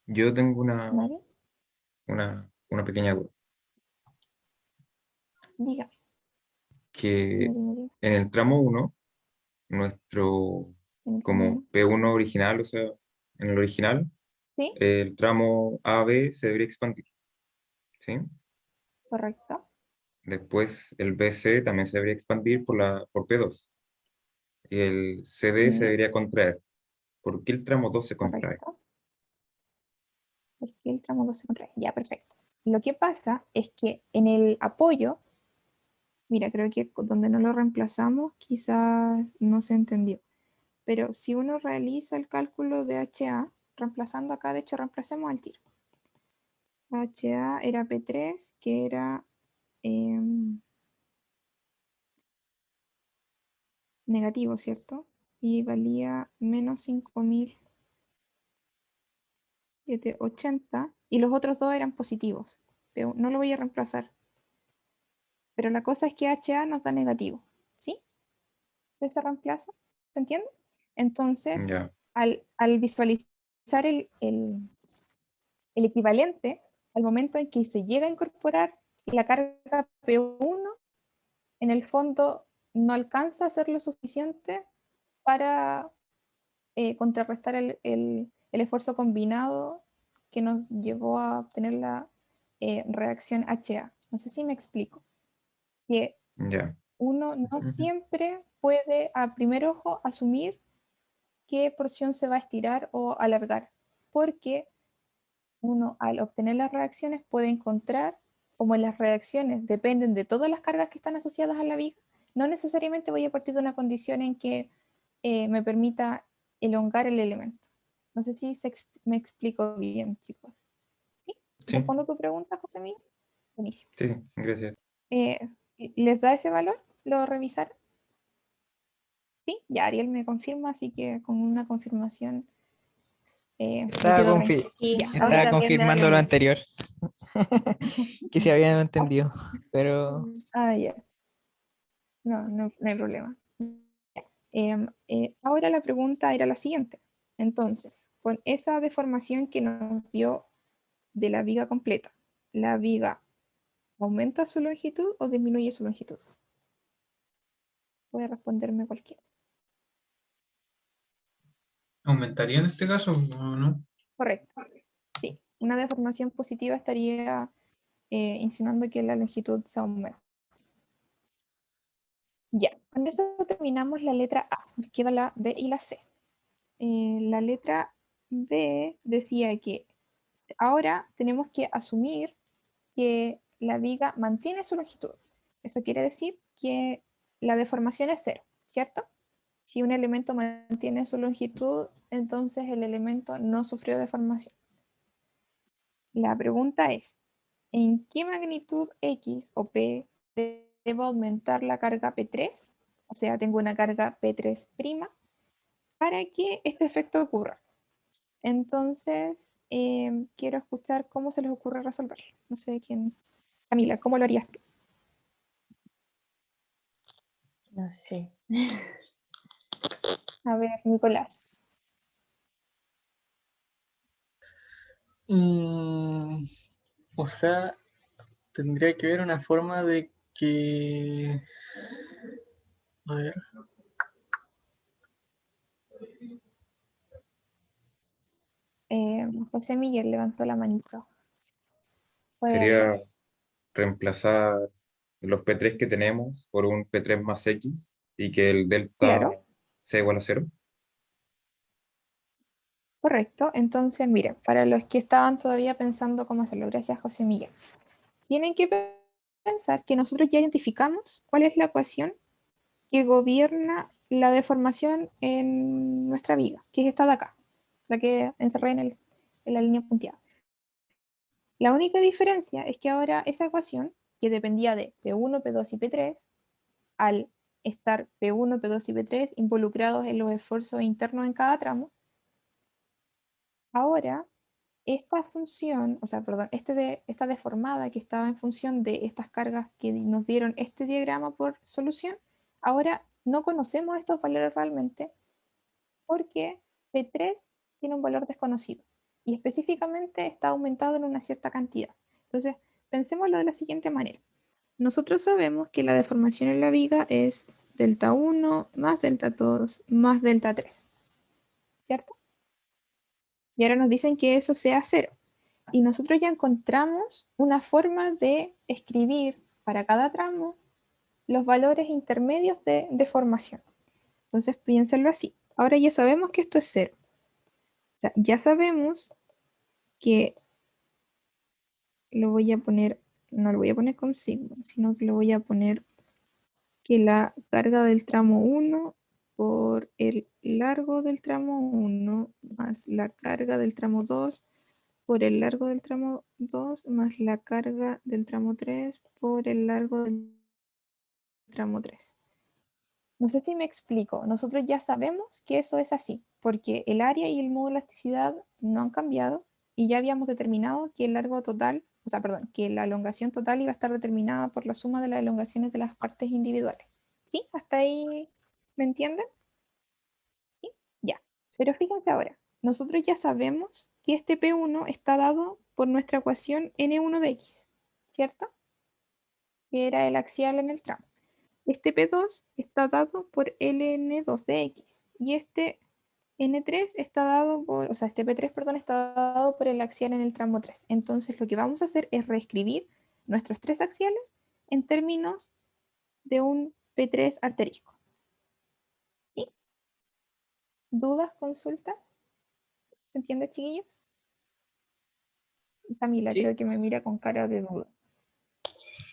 Yo tengo una, ¿Nadie? una pequeña duda, Diga. que Dime. en el tramo 1, nuestro En el como camino. P1 original, o sea, en el original, ¿Sí? el tramo AB se debería expandir, ¿sí? ¿Correcto? Después el BC también se debería expandir por P2 y el CD se Sí, debería contraer. ¿Por qué el tramo 2 se contrae? correcto. Porque el tramo 2 se contrae. Ya, perfecto. Lo que pasa es que en el apoyo, mira, creo que donde no lo reemplazamos, quizás no se entendió. Pero si uno realiza el cálculo de HA, reemplazando acá, de hecho, reemplacemos al tiro. HA era P3, que era negativo, ¿cierto? Y valía menos 5.780 y los otros dos eran positivos. Pero no lo voy a reemplazar. Pero la cosa es que HA nos da negativo, ¿sí? Ese reemplazo, ¿se entiende? Entonces, Ya, al visualizar el equivalente, al momento en que se llega a incorporar la carga P1, en el fondo no alcanza a ser lo suficiente para contrarrestar el esfuerzo combinado que nos llevó a obtener la reacción HA. No sé si me explico. Que ya. uno no Ujú. siempre puede a primer ojo asumir qué porción se va a estirar o alargar, porque uno al obtener las reacciones puede encontrar, como las reacciones dependen de todas las cargas que están asociadas a la viga, no necesariamente voy a partir de una condición en que me permita elongar el elemento. No sé si me explico bien, chicos. ¿Sí? Sí, ¿Respondo tu pregunta, José Miguel? Buenísimo. sí, gracias. ¿Les da ese valor? ¿Lo revisaron? Sí, ya Ariel me confirma, así que con una confirmación me Estaba, quedo tranquila. Sí, Ya, a mí estaba ahora, también me da confirmando lo lo mismo. anterior, que se habían entendido, pero ya. No hay problema. Ahora la pregunta era la siguiente. Entonces, con esa deformación que nos dio de la viga completa, ¿la viga aumenta su longitud o disminuye su longitud? Puede responderme cualquiera. ¿Aumentaría en este caso o no? Correcto. Sí, una deformación positiva estaría insinuando que la longitud se aumenta. Ya, con eso terminamos la letra A. Nos queda la B y la C. La letra B decía que ahora tenemos que asumir que la viga mantiene su longitud. Eso quiere decir que la deformación es cero, ¿cierto? Si un elemento mantiene su longitud, entonces el elemento no sufrió deformación. La pregunta es, ¿en qué magnitud X o P debo aumentar la carga P3? O sea, tengo una carga P3' para que este efecto ocurra. Entonces, quiero escuchar cómo se les ocurre resolverlo. No sé quién. Camila, ¿cómo lo harías tú? No sé. A ver, Nicolás. Mm, o sea, tendría que haber una forma de que... A ver, José Miguel levantó la manito. ¿Puede hablar? Sería reemplazar los P3 que tenemos por un P3 más X y que el delta Claro, sea igual a cero. correcto. Entonces, miren, para los que estaban todavía pensando cómo hacerlo, gracias José Miguel. Tienen que pensar que nosotros ya identificamos cuál es la ecuación que gobierna la deformación en nuestra viga, que es esta de acá, la que encerré en la línea punteada. La única diferencia es que ahora esa ecuación, que dependía de P1, P2 y P3, al estar P1, P2 y P3 involucrados en los esfuerzos internos en cada tramo, ahora esta función, o sea, perdón, esta deformada que estaba en función de estas cargas que nos dieron este diagrama por solución, ahora no conocemos estos valores realmente porque P3 tiene un valor desconocido y específicamente está aumentado en una cierta cantidad. Entonces, pensémoslo de la siguiente manera. Nosotros sabemos que la deformación en la viga es delta 1 más delta 2 más delta 3, ¿cierto? Y ahora nos dicen que eso sea 0. Y nosotros ya encontramos una forma de escribir para cada tramo los valores intermedios de deformación. Entonces piénsenlo así. Ahora ya sabemos que esto es 0. O sea, ya sabemos que lo voy a poner, no lo voy a poner con sigma, sino que lo voy a poner que la carga del tramo 1 por el largo del tramo 1 más la carga del tramo 2 por el largo del tramo 2 más la carga del tramo 3 por el largo del tramo 3. No sé si me explico. Nosotros ya sabemos que eso es así, porque el área y el modo de elasticidad no han cambiado y ya habíamos determinado que el largo total, o sea, perdón, que la elongación total iba a estar determinada por la suma de las elongaciones de las partes individuales. ¿Sí? ¿Hasta ahí me entienden? ¿Sí? Ya. Pero fíjense ahora, nosotros ya sabemos que este P1 está dado por nuestra ecuación N1 de X, ¿cierto? Que era el axial en el tramo. Este P2 está dado por Ln2 de X y este N3 está dado por, o sea, este P3, perdón, está dado por el axial en el tramo 3. Entonces lo que vamos a hacer es reescribir nuestros tres axiales en términos de un P3 arterisco. ¿Sí? ¿Dudas, consultas? ¿Se entiende, chiquillos? Camila sí. creo que me mira con cara de duda.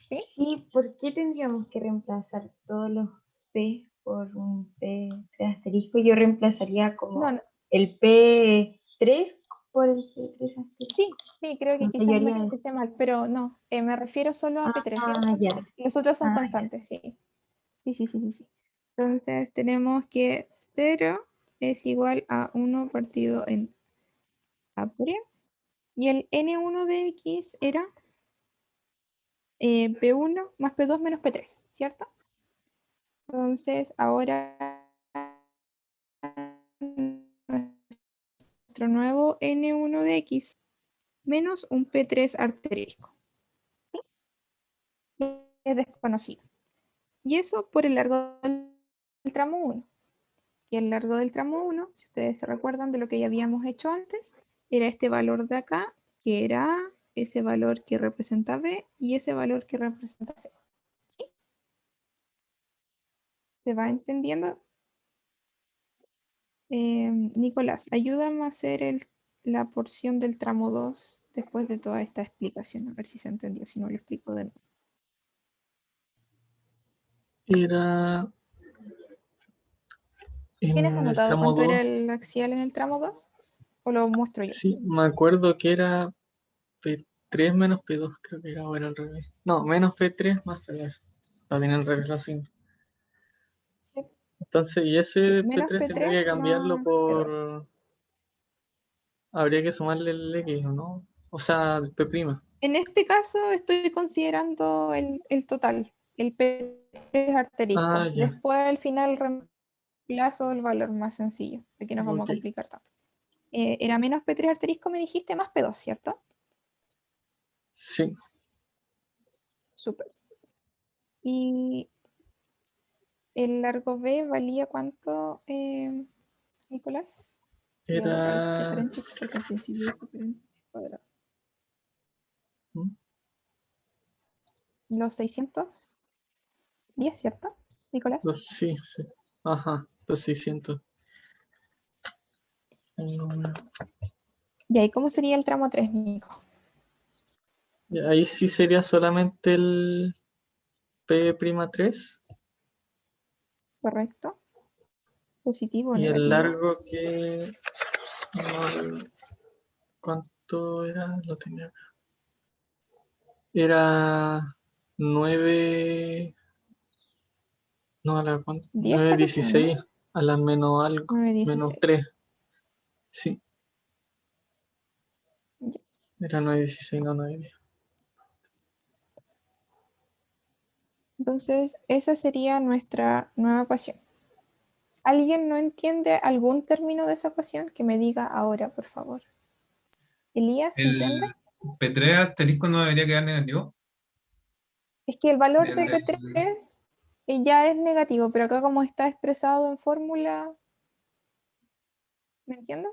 ¿Sí? ¿Y por qué tendríamos que reemplazar todos los P por un P3 asterisco? asterisco, yo reemplazaría como No, no, el P3 por el P3 asterisco. sí, creo que Entonces quizás yo me haría eso. expresé mal, pero no, me refiero solo a P3, Ah, ¿cierto? ya. Los otros son Ah, ya. constantes, sí. Sí. Entonces tenemos que 0 es igual a 1 partido en A por E. Y el N1 de X era P1 más P2 menos P3, ¿cierto? Entonces ahora nuestro nuevo N1 de X menos un P3 asterisco. ¿Sí? Es desconocido. Y eso por el largo del tramo 1. Y el largo del tramo 1, si ustedes se recuerdan de lo que ya habíamos hecho antes, era este valor de acá, que era ese valor que representa B y ese valor que representa C. ¿Sí? ¿Se va entendiendo? Nicolás, ayúdame a hacer la porción del tramo 2 después de toda esta explicación, a ver si se entendió, si no lo explico de nuevo. Era ¿Tienes en el anotado tramo cuánto era 2. el axial en el tramo 2? ¿O lo muestro yo? Sí, me acuerdo que era P3 menos P2, creo que era, o era al revés. No, menos P3 más P2. Lo tenía al revés, lo signos. Sí. Entonces, y Sí, ese menos P3 tendría que P3 cambiarlo más P2. por... Habría que sumarle el X, ¿o no? O sea, el P'. En este caso estoy considerando el total, el P3 Ah, asterisco. ya. Después al final reemplazo el valor más sencillo, de que nos vamos a Ok. complicar tanto. Era menos P3 asterisco, me dijiste, más P2, ¿cierto? Sí, Súper. Y el largo B valía cuánto, Nicolás? Voy a borrar este era... paréntesis porque al principio hice paréntesis cuadrado. ¿Mm? Los 610, ¿cierto, Nicolás? Sí. Ajá, los 600. Y ahí, ¿cómo sería el tramo 3, Nico? Ya, ahí sí sería solamente el P'3 ¿Correcto? ¿Positivo o y el negativo? largo que... no, ¿cuánto era? Lo tenía acá. Era 9... No, a la ¿cuánto? 10 parece, ¿o no? 9,16 a la menos algo, menos 9,16. 3. Sí, Ya. era 9,16, no 9,10. Entonces, esa sería nuestra nueva ecuación. ¿Alguien no entiende algún término de esa ecuación? Que me diga ahora, por favor. Elías, ¿entiende? El P3 asterisco no debería quedar negativo. Es que el valor El de del- P3 ya es negativo, pero acá como está expresado en fórmula, ¿me entiendes?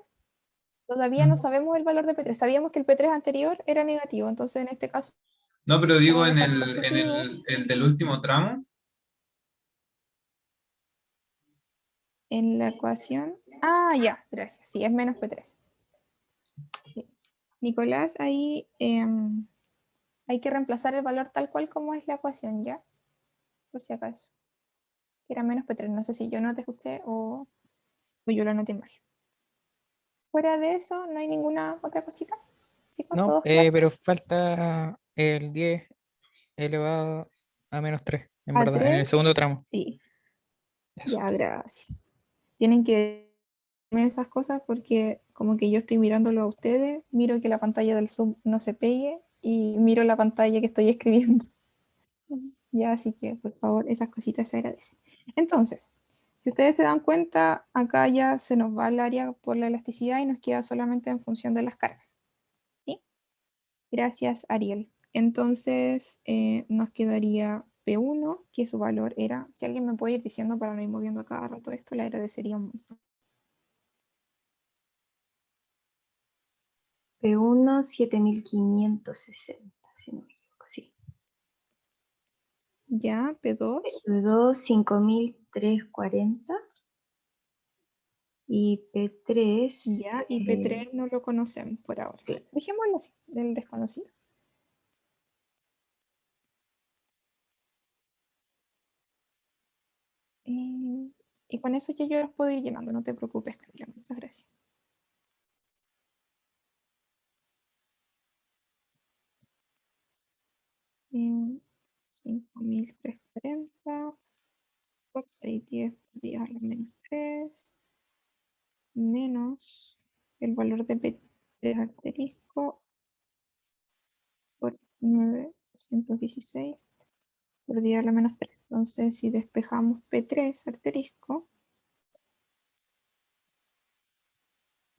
Todavía no sabemos el valor de P3. Sabíamos que el P3 anterior era negativo, entonces en este caso No, pero lo digo vamos a en dejar en positivo. el del último tramo. En la ecuación. Ah, ya, gracias. Sí, es menos P3. Sí. Nicolás, ahí hay que reemplazar el valor tal cual como es la ecuación, ¿ya? Por si acaso. Que era menos P3. No sé si yo no te escuché o yo lo noté mal. Fuera de eso, no hay ninguna otra cosita. Chicos, No, ¿todos claros? pero falta el 10 elevado a menos 3 en A verdad, en el 3, segundo tramo. sí. Eso. Ya, gracias. Tienen que verme esas cosas porque como que yo estoy mirándolo a ustedes, miro que la pantalla del Zoom no se pegue y miro la pantalla que estoy escribiendo. Ya, así que por favor, esas cositas se agradecen. Entonces, si ustedes se dan cuenta, acá ya se nos va el área por la elasticidad y nos queda solamente en función de las cargas. ¿Sí? Gracias, Ariel. Entonces, nos quedaría P1, que su valor era, si alguien me puede ir diciendo para no ir moviendo a cada rato esto, le agradecería un montón. P1, 7560, si no me equivoco, sí. Ya, P2, P2, 5340. Y P3, ya, y P3 no lo conocemos por ahora. Dejémoslo así, del desconocido. Y con eso ya yo los puedo ir llenando, no te preocupes, Camila. Muchas gracias. Em, 5.340 por 610 por 10 a la menos 3 menos el valor de P3 asterisco por 916 por 10 a la menos 3. Entonces, si despejamos P3 asterisco,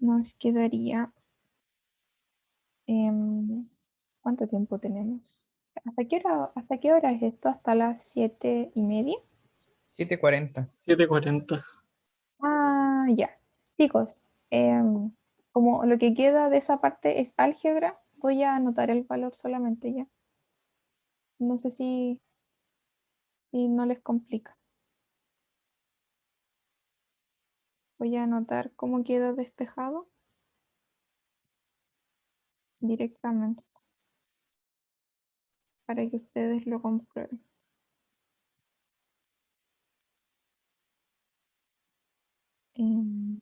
nos quedaría... ¿cuánto tiempo tenemos? ¿Hasta qué hora es esto? ¿Hasta las 7:30? 7:40. 7:40. Ah, ya. Chicos, como lo que queda de esa parte es álgebra, voy a anotar el valor solamente ya. No sé si no les complica. Voy a anotar cómo queda despejado directamente para que ustedes lo comprueben. Em,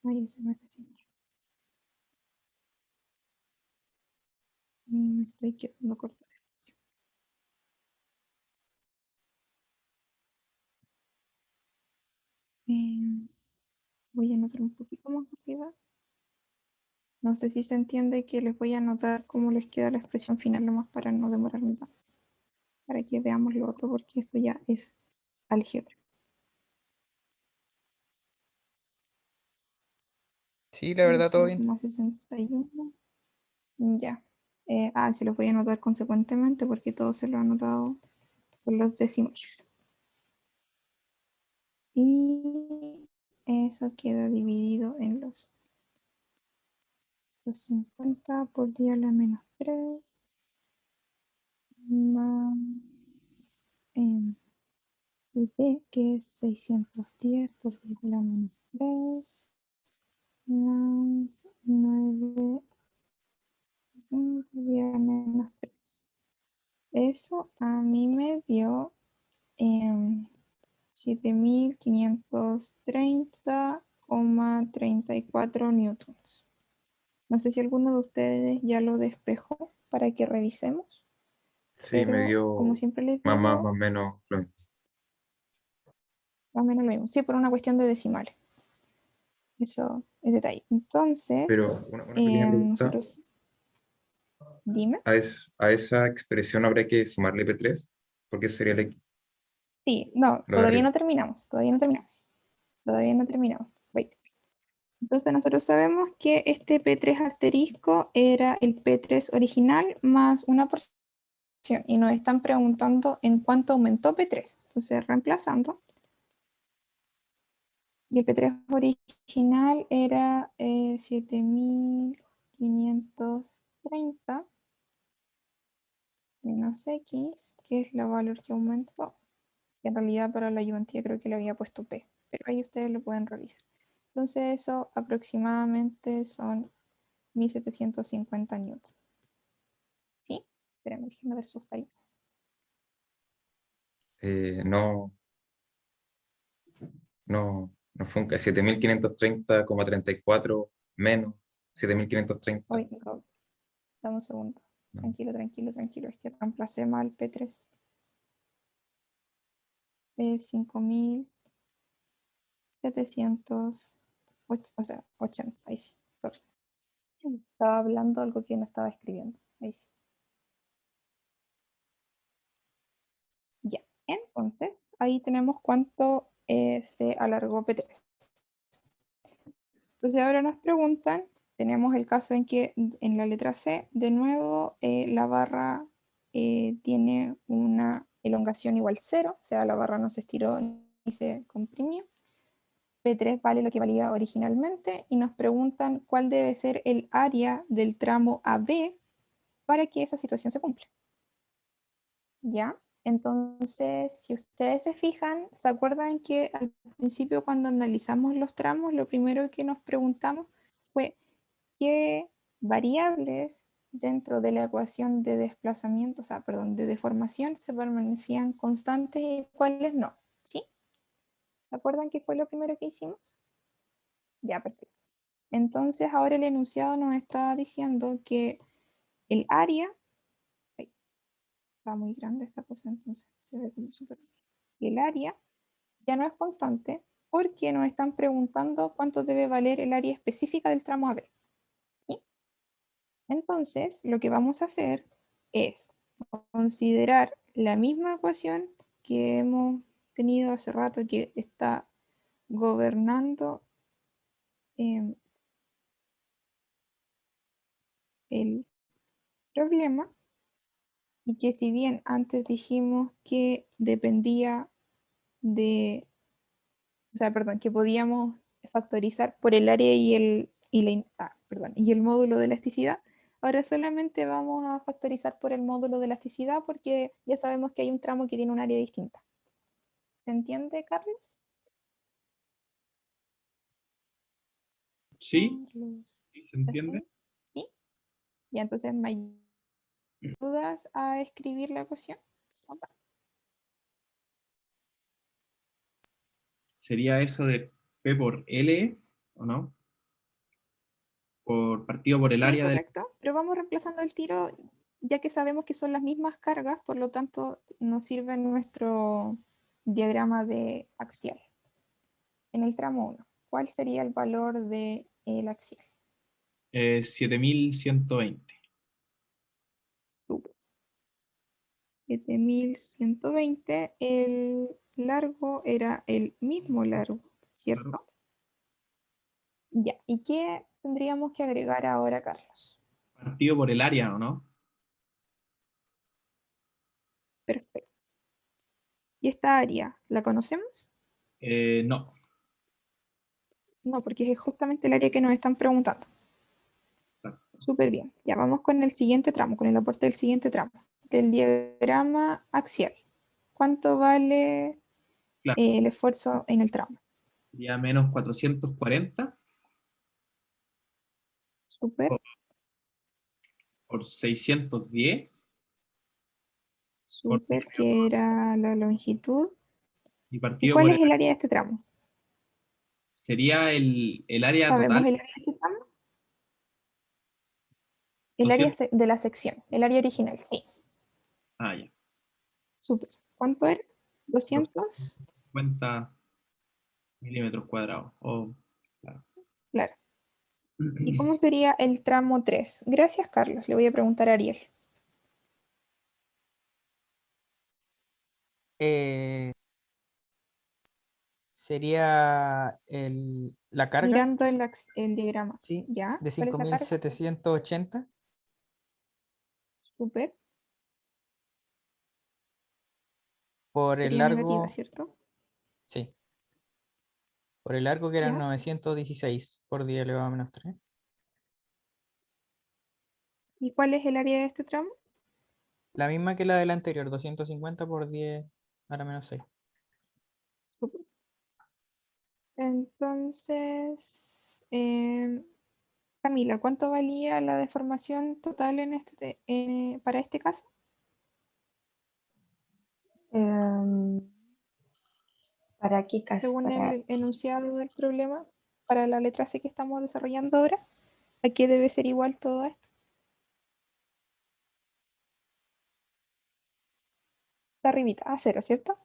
Ay, se me hace así. Me estoy quedando corta de espacio. Voy a anotar un poquito más rápido. No sé si se entiende que les voy a anotar cómo les queda la expresión final nomás para no demorarme tanto. Para que veamos lo otro, porque esto ya es álgebra. Sí, la verdad, todo bien. 0,61. Ya. Se los voy a anotar consecuentemente porque todo se lo he anotado con los decimales. Y eso queda dividido en los 250 por 10 a la menos 3 más B, que es 610 por 10 a la menos 3 más 9 por 10 a la menos 3. Eso a mí me dio 7.530,34 newtons. No sé si alguno de ustedes ya lo despejó para que revisemos, Sí, me pero como dio siempre les más digo, o menos lo mismo. más o menos lo mismo. Sí, por una cuestión de decimales. Eso es detalle. Entonces, Pero una pequeña pregunta, nosotros... Dime. a esa expresión habría que sumarle P3, porque sería el X, Sí, no, lo de todavía arriba. no terminamos. Wait. Entonces nosotros sabemos que este P3 asterisco era el P3 original más una porción y nos están preguntando en cuánto aumentó P3. Entonces reemplazando, y el P3 original era 7.530 menos X, que es el valor que aumentó. Que en realidad para la ayudantía creo que le había puesto P, pero ahí ustedes lo pueden revisar. Entonces eso aproximadamente son 1.750 newtons. ¿Sí? Espérenme, déjenme ver sus caritas. No, no fue un 7.530,34 menos 7.530. Hoy, dame un segundo. No. Tranquilo. Es que reemplacé mal P3. Es 5.780. Ahí sí. Sorry. Estaba hablando algo que no estaba escribiendo. Ahí sí. Ya. Entonces, ahí tenemos cuánto se alargó P3. Entonces ahora nos preguntan, tenemos el caso en que en la letra C, de nuevo, la barra tiene una elongación igual 0, o sea, la barra no se estiró ni se comprimió. P3 vale lo que valía originalmente y nos preguntan cuál debe ser el área del tramo AB para que esa situación se cumpla. ¿Ya? Entonces, si ustedes se fijan, ¿se acuerdan que al principio cuando analizamos los tramos, lo primero que nos preguntamos fue qué variables dentro de la ecuación de desplazamiento, o sea, perdón, de deformación se permanecían constantes y cuáles no? ¿Sí? ¿Se acuerdan qué fue lo primero que hicimos? Ya, perfecto. Entonces, ahora el enunciado nos está diciendo que el área, ay, está muy grande esta cosa, entonces se ve como súper. El área ya no es constante porque nos están preguntando cuánto debe valer el área específica del tramo AB. ¿Sí? Entonces, lo que vamos a hacer es considerar la misma ecuación que hemos tenido hace rato que está gobernando el problema y que si bien antes dijimos que dependía de, o sea, perdón, que podíamos factorizar por el área y el módulo de elasticidad, ahora solamente vamos a factorizar por el módulo de elasticidad porque ya sabemos que hay un tramo que tiene un área distinta. ¿Se entiende, Carlos? ¿Sí? Carlos, ¿Sí se entiende? ¿sí? Y entonces me ayudas a escribir la ecuación. Opa. ¿Sería eso de P por L, o no? Por partido por el Sí, área del... correcto, pero vamos reemplazando el tiro, ya que sabemos que son las mismas cargas, por lo tanto nos sirve nuestro diagrama de axial. En el tramo 1, ¿cuál sería el valor del axial? 7120. Súper. 7120, el largo era el mismo largo, ¿cierto? Ya, ¿y qué tendríamos que agregar ahora, Carlos? Partido por el área, ¿o no? Perfecto. ¿Y esta área la conocemos? No. No, porque es justamente el área que nos están preguntando. Súper bien. Ya vamos con el siguiente tramo, con el aporte del siguiente tramo, del diagrama axial. ¿Cuánto vale Claro, el esfuerzo en el tramo? sería menos 440 Súper, por 610 por súper, que era la longitud. y ¿Y partido cuál por es el... el área de este tramo? Sería el área ¿Sabemos total, el área de este tramo? El área 250. de la sección, el área original, sí. Ah, ya. Súper. ¿Cuánto era? 200. 250 milímetros cuadrados. Claro. Claro. ¿Y cómo sería el tramo 3? Gracias, Carlos. Le voy a preguntar a Ariel. Eh, sería la carga, Mirando el diagrama. ¿sí? ¿Ya? De ¿Cuál es cinco la mil carga? setecientos ochenta Súper. por el Sería negativa, largo, ¿cierto? sí, por el largo que eran ¿Ya? 916 por 10 elevado a menos 3. ¿Y cuál es el área de este tramo? La misma que la del anterior, 250 por 10 a la menos 6. Súper. Entonces, Camila, ¿cuánto valía la deformación total para este caso? Em, ¿Para qué caso? Según Para, el enunciado del problema, para la letra C que estamos desarrollando ahora, ¿a qué debe ser igual todo esto? Está arribita, a cero, ¿cierto?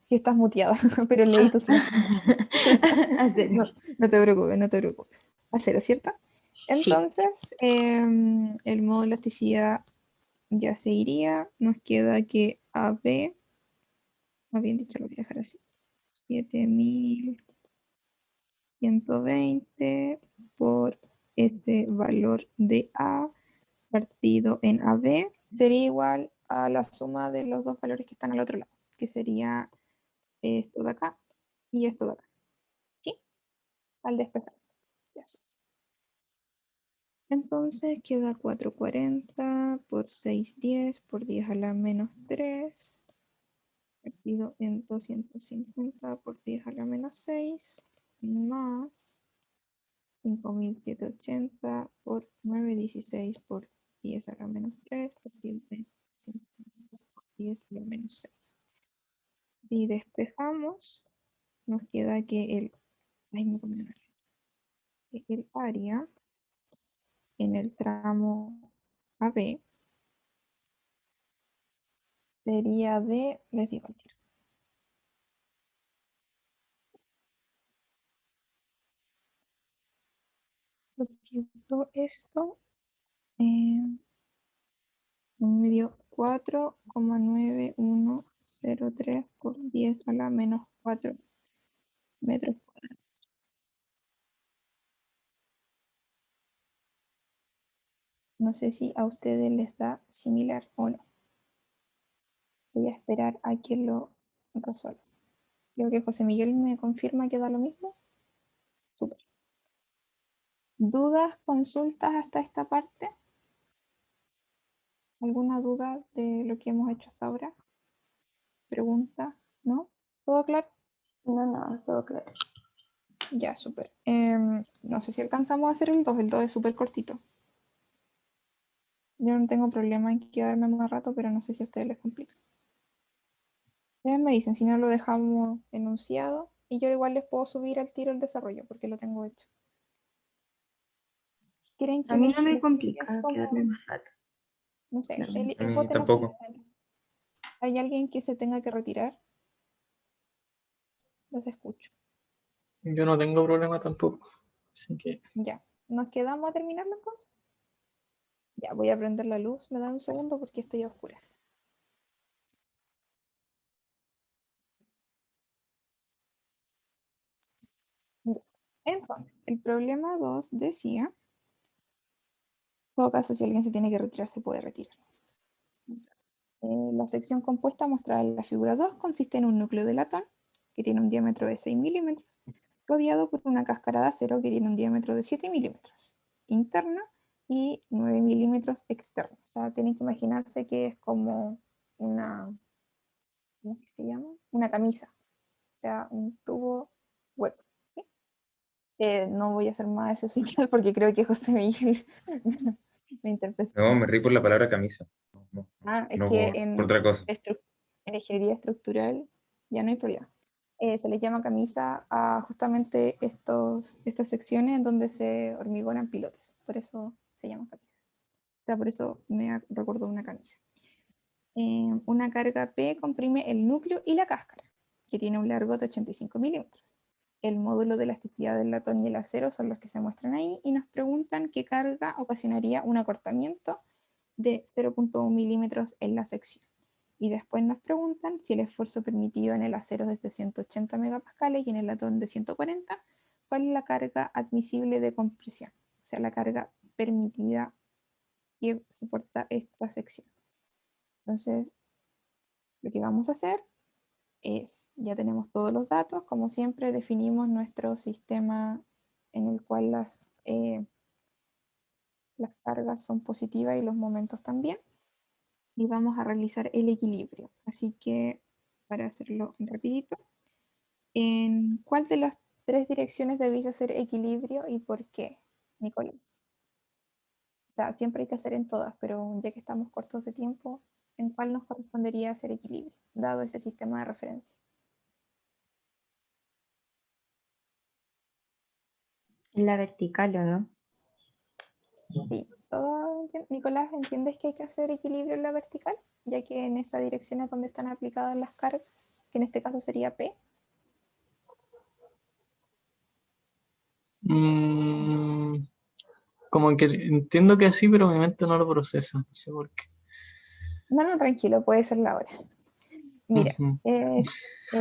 Y estás muteada, pero leí tu signo. a cero. No, no te preocupes, no te preocupes. A cero, ¿cierto? Sí. Entonces, el modo de elasticidad ya se iría. Nos queda que AB, más bien dicho, lo voy a dejar así. 7120 por ese valor de A partido en AB sería igual a la suma de los dos valores que están al otro lado, que sería esto de acá y esto de acá. ¿Sí? Al despejar. Ya. Entonces queda 440 por 610 por 10 a la menos 3 partido en 250 por 10 a la menos 6 más 5.780 por 916 por 10 a la menos 3 partido de 250 por 10 a la menos 6. Si despejamos, nos queda que el área en el tramo AB sería de, les digo al tiro, esto me dio 4,9103 por 10 a la menos 4 metros cuadrados. No sé si a ustedes les da similar o no. Voy a esperar a que lo resuelva. Creo que José Miguel me confirma que da lo mismo. Súper. ¿Dudas, consultas hasta esta parte? ¿Alguna duda de lo que hemos hecho hasta ahora? ¿Pregunta? ¿No? ¿Todo claro? No, todo claro. Ya, súper. No sé si alcanzamos a hacer el 2. El 2 es súper cortito. Yo no tengo problema en quedarme más rato, pero no sé si a ustedes les complica. Ustedes me dicen si no lo dejamos enunciado y yo igual les puedo subir al tiro el desarrollo porque lo tengo hecho. ¿Quieren que A mí les no me explique complica así como, quedarme más rato. no sé, No. A mí voten tampoco. ¿Hay alguien que se tenga que retirar? Los escucho. Yo no tengo problema tampoco. Así que Ya. ¿Nos quedamos a terminar las cosas? Ya, voy a prender la luz. Me da un segundo porque estoy a oscuras. Ya. Entonces, el problema 2 decía, en todo caso, si alguien se tiene que retirar, se puede retirar. La sección compuesta mostrada en la figura 2 consiste en un núcleo de latón que tiene un diámetro de 6 milímetros, rodeado por una cáscara de acero que tiene un diámetro de 7 milímetros interna y 9 milímetros externo. O sea, tienen que imaginarse que es como una, ¿cómo que se llama? Una camisa, o sea, un tubo hueco. ¿Sí? No voy a hacer más ese señal porque creo que José Miguel me interpretó. No, me rí por la palabra camisa. No, Es no que por otra cosa. en ingeniería estructural ya no hay problema. Se les llama camisa a justamente estas secciones en donde se hormigonan pilotes. Por eso se llama camisa. O sea, por eso me recordó una camisa. Una carga P comprime el núcleo y la cáscara, que tiene un largo de 85 milímetros. El módulo de elasticidad del latón y el acero son los que se muestran ahí y nos preguntan qué carga ocasionaría un acortamiento de 0,1 milímetros en la sección. Y después nos preguntan si el esfuerzo permitido en el acero es de 180 megapascales y en el latón de 140, ¿cuál es la carga admisible de compresión? O sea, la carga permitida que soporta esta sección. Entonces, lo que vamos a hacer es, ya tenemos todos los datos, como siempre definimos nuestro sistema en el cual las cargas son positivas y los momentos también. Y vamos a realizar el equilibrio. Así que, para hacerlo rapidito, ¿en cuál de las 3 direcciones debéis hacer equilibrio y por qué, Nicolás? O sea, siempre hay que hacer en todas, pero ya que estamos cortos de tiempo, ¿en cuál nos correspondería hacer equilibrio, dado ese sistema de referencia? En la vertical, ¿o no? Sí, Nicolás, ¿entiendes que hay que hacer equilibrio en la vertical? Ya que en esa dirección es donde están aplicadas las cargas, que en este caso sería P. como que entiendo que sí, pero mi mente no lo procesa. No sé por qué. No, tranquilo, puede ser la hora. Mira, Ujú. tienen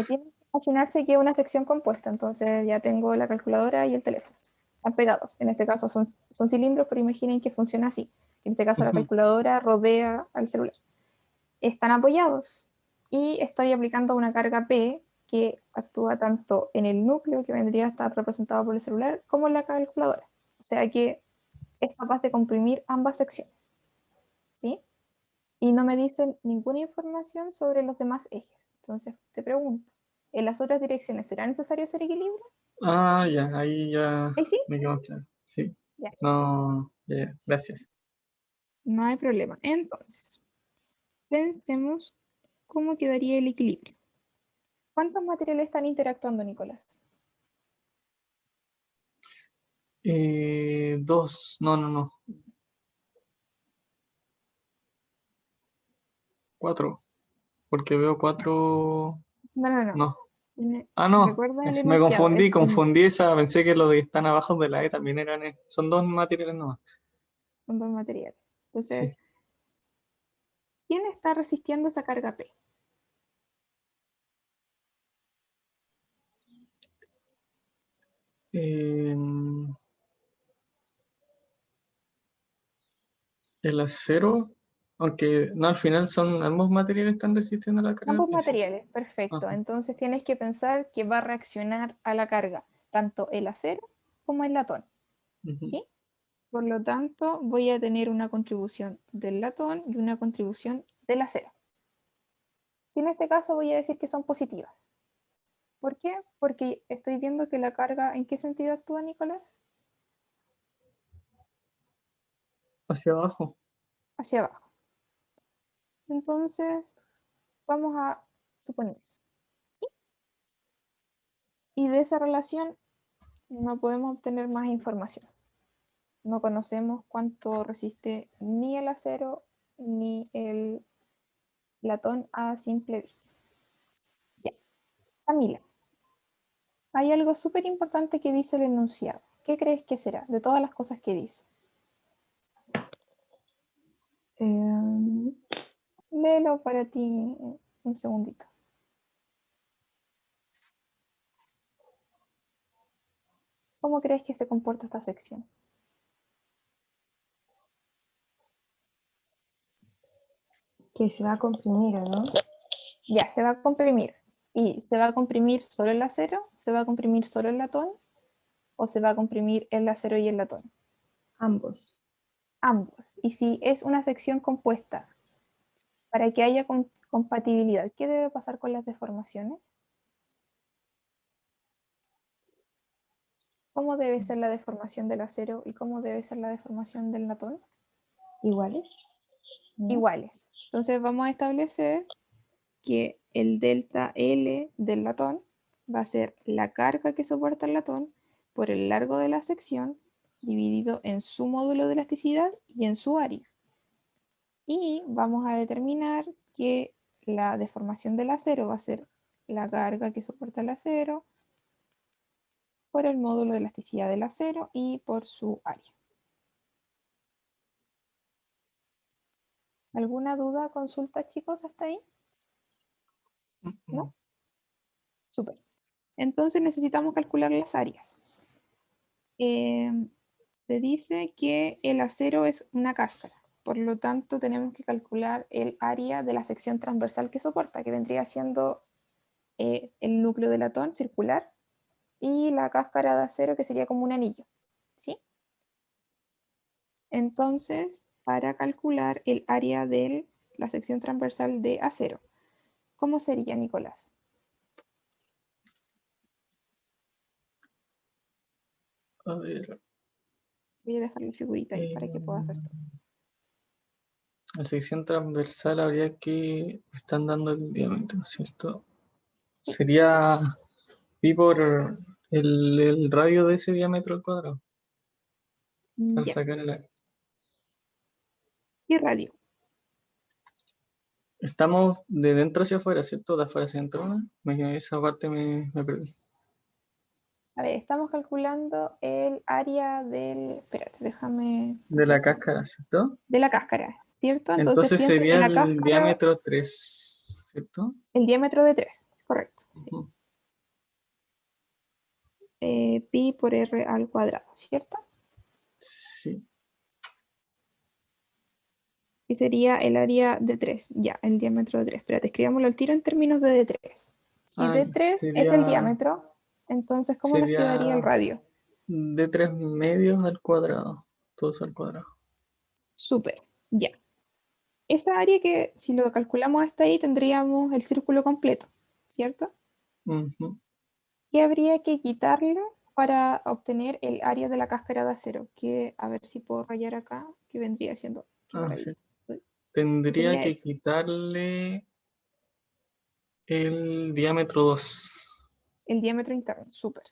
que imaginarse que es una sección compuesta, entonces ya tengo la calculadora y el teléfono. Están pegados. En este caso son cilindros, pero imaginen que funciona así. En este caso la Ujú. calculadora rodea al celular. Están apoyados y estoy aplicando una carga P que actúa tanto en el núcleo, que vendría a estar representado por el celular, como en la calculadora. O sea que es capaz de comprimir ambas secciones. ¿Sí? Y no me dicen ninguna información sobre los demás ejes. Entonces, te pregunto, ¿en las otras direcciones será necesario hacer equilibrio? Ah, ya, ahí ya ¿Ahí sí? me quedó claro. Sí, Ya, no, ya, gracias. no hay problema. Entonces, pensemos cómo quedaría el equilibrio. ¿Cuántos materiales están interactuando, Nicolás? Dos, no, cuatro, porque veo cuatro, No. no. Ah, no, Recuerda el me enunciado, es un confundí esa, pensé que lo de están abajo de la E también eran E. Son dos materiales nomás. son dos materiales. Entonces, Sí. ¿quién está resistiendo esa carga P? Em, el acero, aunque no, al final son ambos materiales están resistiendo a la carga Ambos P, ¿cierto? materiales, perfecto. Ajá. Entonces tienes que pensar que va a reaccionar a la carga tanto el acero como el latón. Ujú. ¿Sí? Por lo tanto, voy a tener una contribución del latón y una contribución del acero. Y en este caso voy a decir que son positivas. ¿Por qué? Porque estoy viendo que la carga, ¿en qué sentido actúa, Nicolás? Hacia abajo. Hacia abajo. Entonces, vamos a suponer eso. ¿Sí? Y de esa relación no podemos obtener más información. No conocemos cuánto resiste ni el acero ni el latón a simple vista. Ya. Camila, hay algo súper importante que dice el enunciado. ¿Qué crees que será de todas las cosas que dice? Léelo para ti un segundito. ¿Cómo crees que se comporta esta sección? Que se va a comprimir, ¿o no? Ya, se va a comprimir. ¿Y se va a comprimir solo el acero? ¿Se va a comprimir solo el latón? ¿O se va a comprimir el acero y el latón? Ambos. Ambos. Y si es una sección compuesta, para que haya compatibilidad, ¿qué debe pasar con las deformaciones? ¿Cómo debe ser la deformación del acero y cómo debe ser la deformación del latón? ¿Iguales? ¿No? Iguales. Entonces vamos a establecer que el delta L del latón va a ser la carga que soporta el latón por el largo de la sección dividido en su módulo de elasticidad y en su área. Y vamos a determinar que la deformación del acero va a ser la carga que soporta el acero por el módulo de elasticidad del acero y por su área. ¿Alguna duda, consulta, chicos, hasta ahí? ¿No? Súper. Entonces necesitamos calcular las áreas. Se dice que el acero es una cáscara, por lo tanto tenemos que calcular el área de la sección transversal que soporta, que vendría siendo el núcleo de latón circular y la cáscara de acero que sería como un anillo, ¿sí? Entonces, para calcular el área de la sección transversal de acero, ¿cómo sería, Nicolás? A ver, Voy a dejar la figurita ahí para que puedas ver todo. la sección transversal habría que están dando el diámetro, ¿cierto? Sí. Sería pi por el radio de ese diámetro al cuadrado, al Ya. sacar el área. ¿Y radio? Estamos de dentro hacia afuera, ¿cierto? De afuera hacia adentro, ¿no? Esa parte me perdí. A ver, estamos calculando el área del... Espérate, déjame... De la cáscara, ¿cierto? De la cáscara, ¿cierto? Entonces Entonces piensa que sería la el cáscara, diámetro 3, ¿cierto? el diámetro de 3, correcto. Sí. Ujú. Pi por r al cuadrado, ¿cierto? Sí. Y sería el área de 3, ya, el diámetro de 3. Espérate, escribámoslo al tiro en términos de D3. Si Ah, D3 es el diámetro, entonces, ¿cómo nos quedaría el sería radio? de 3 medios al cuadrado. Todos al cuadrado. Súper, ya. Esa área que, si lo calculamos hasta ahí, tendríamos el círculo completo, ¿cierto? Ujú. ¿Qué habría que quitarle para obtener el área de la cáscara de acero? Que, a ver si puedo rayar acá, que vendría siendo... qué Ah, maravilla. sí. Tendría Sería que eso. quitarle el diámetro 2. El diámetro interno, súper.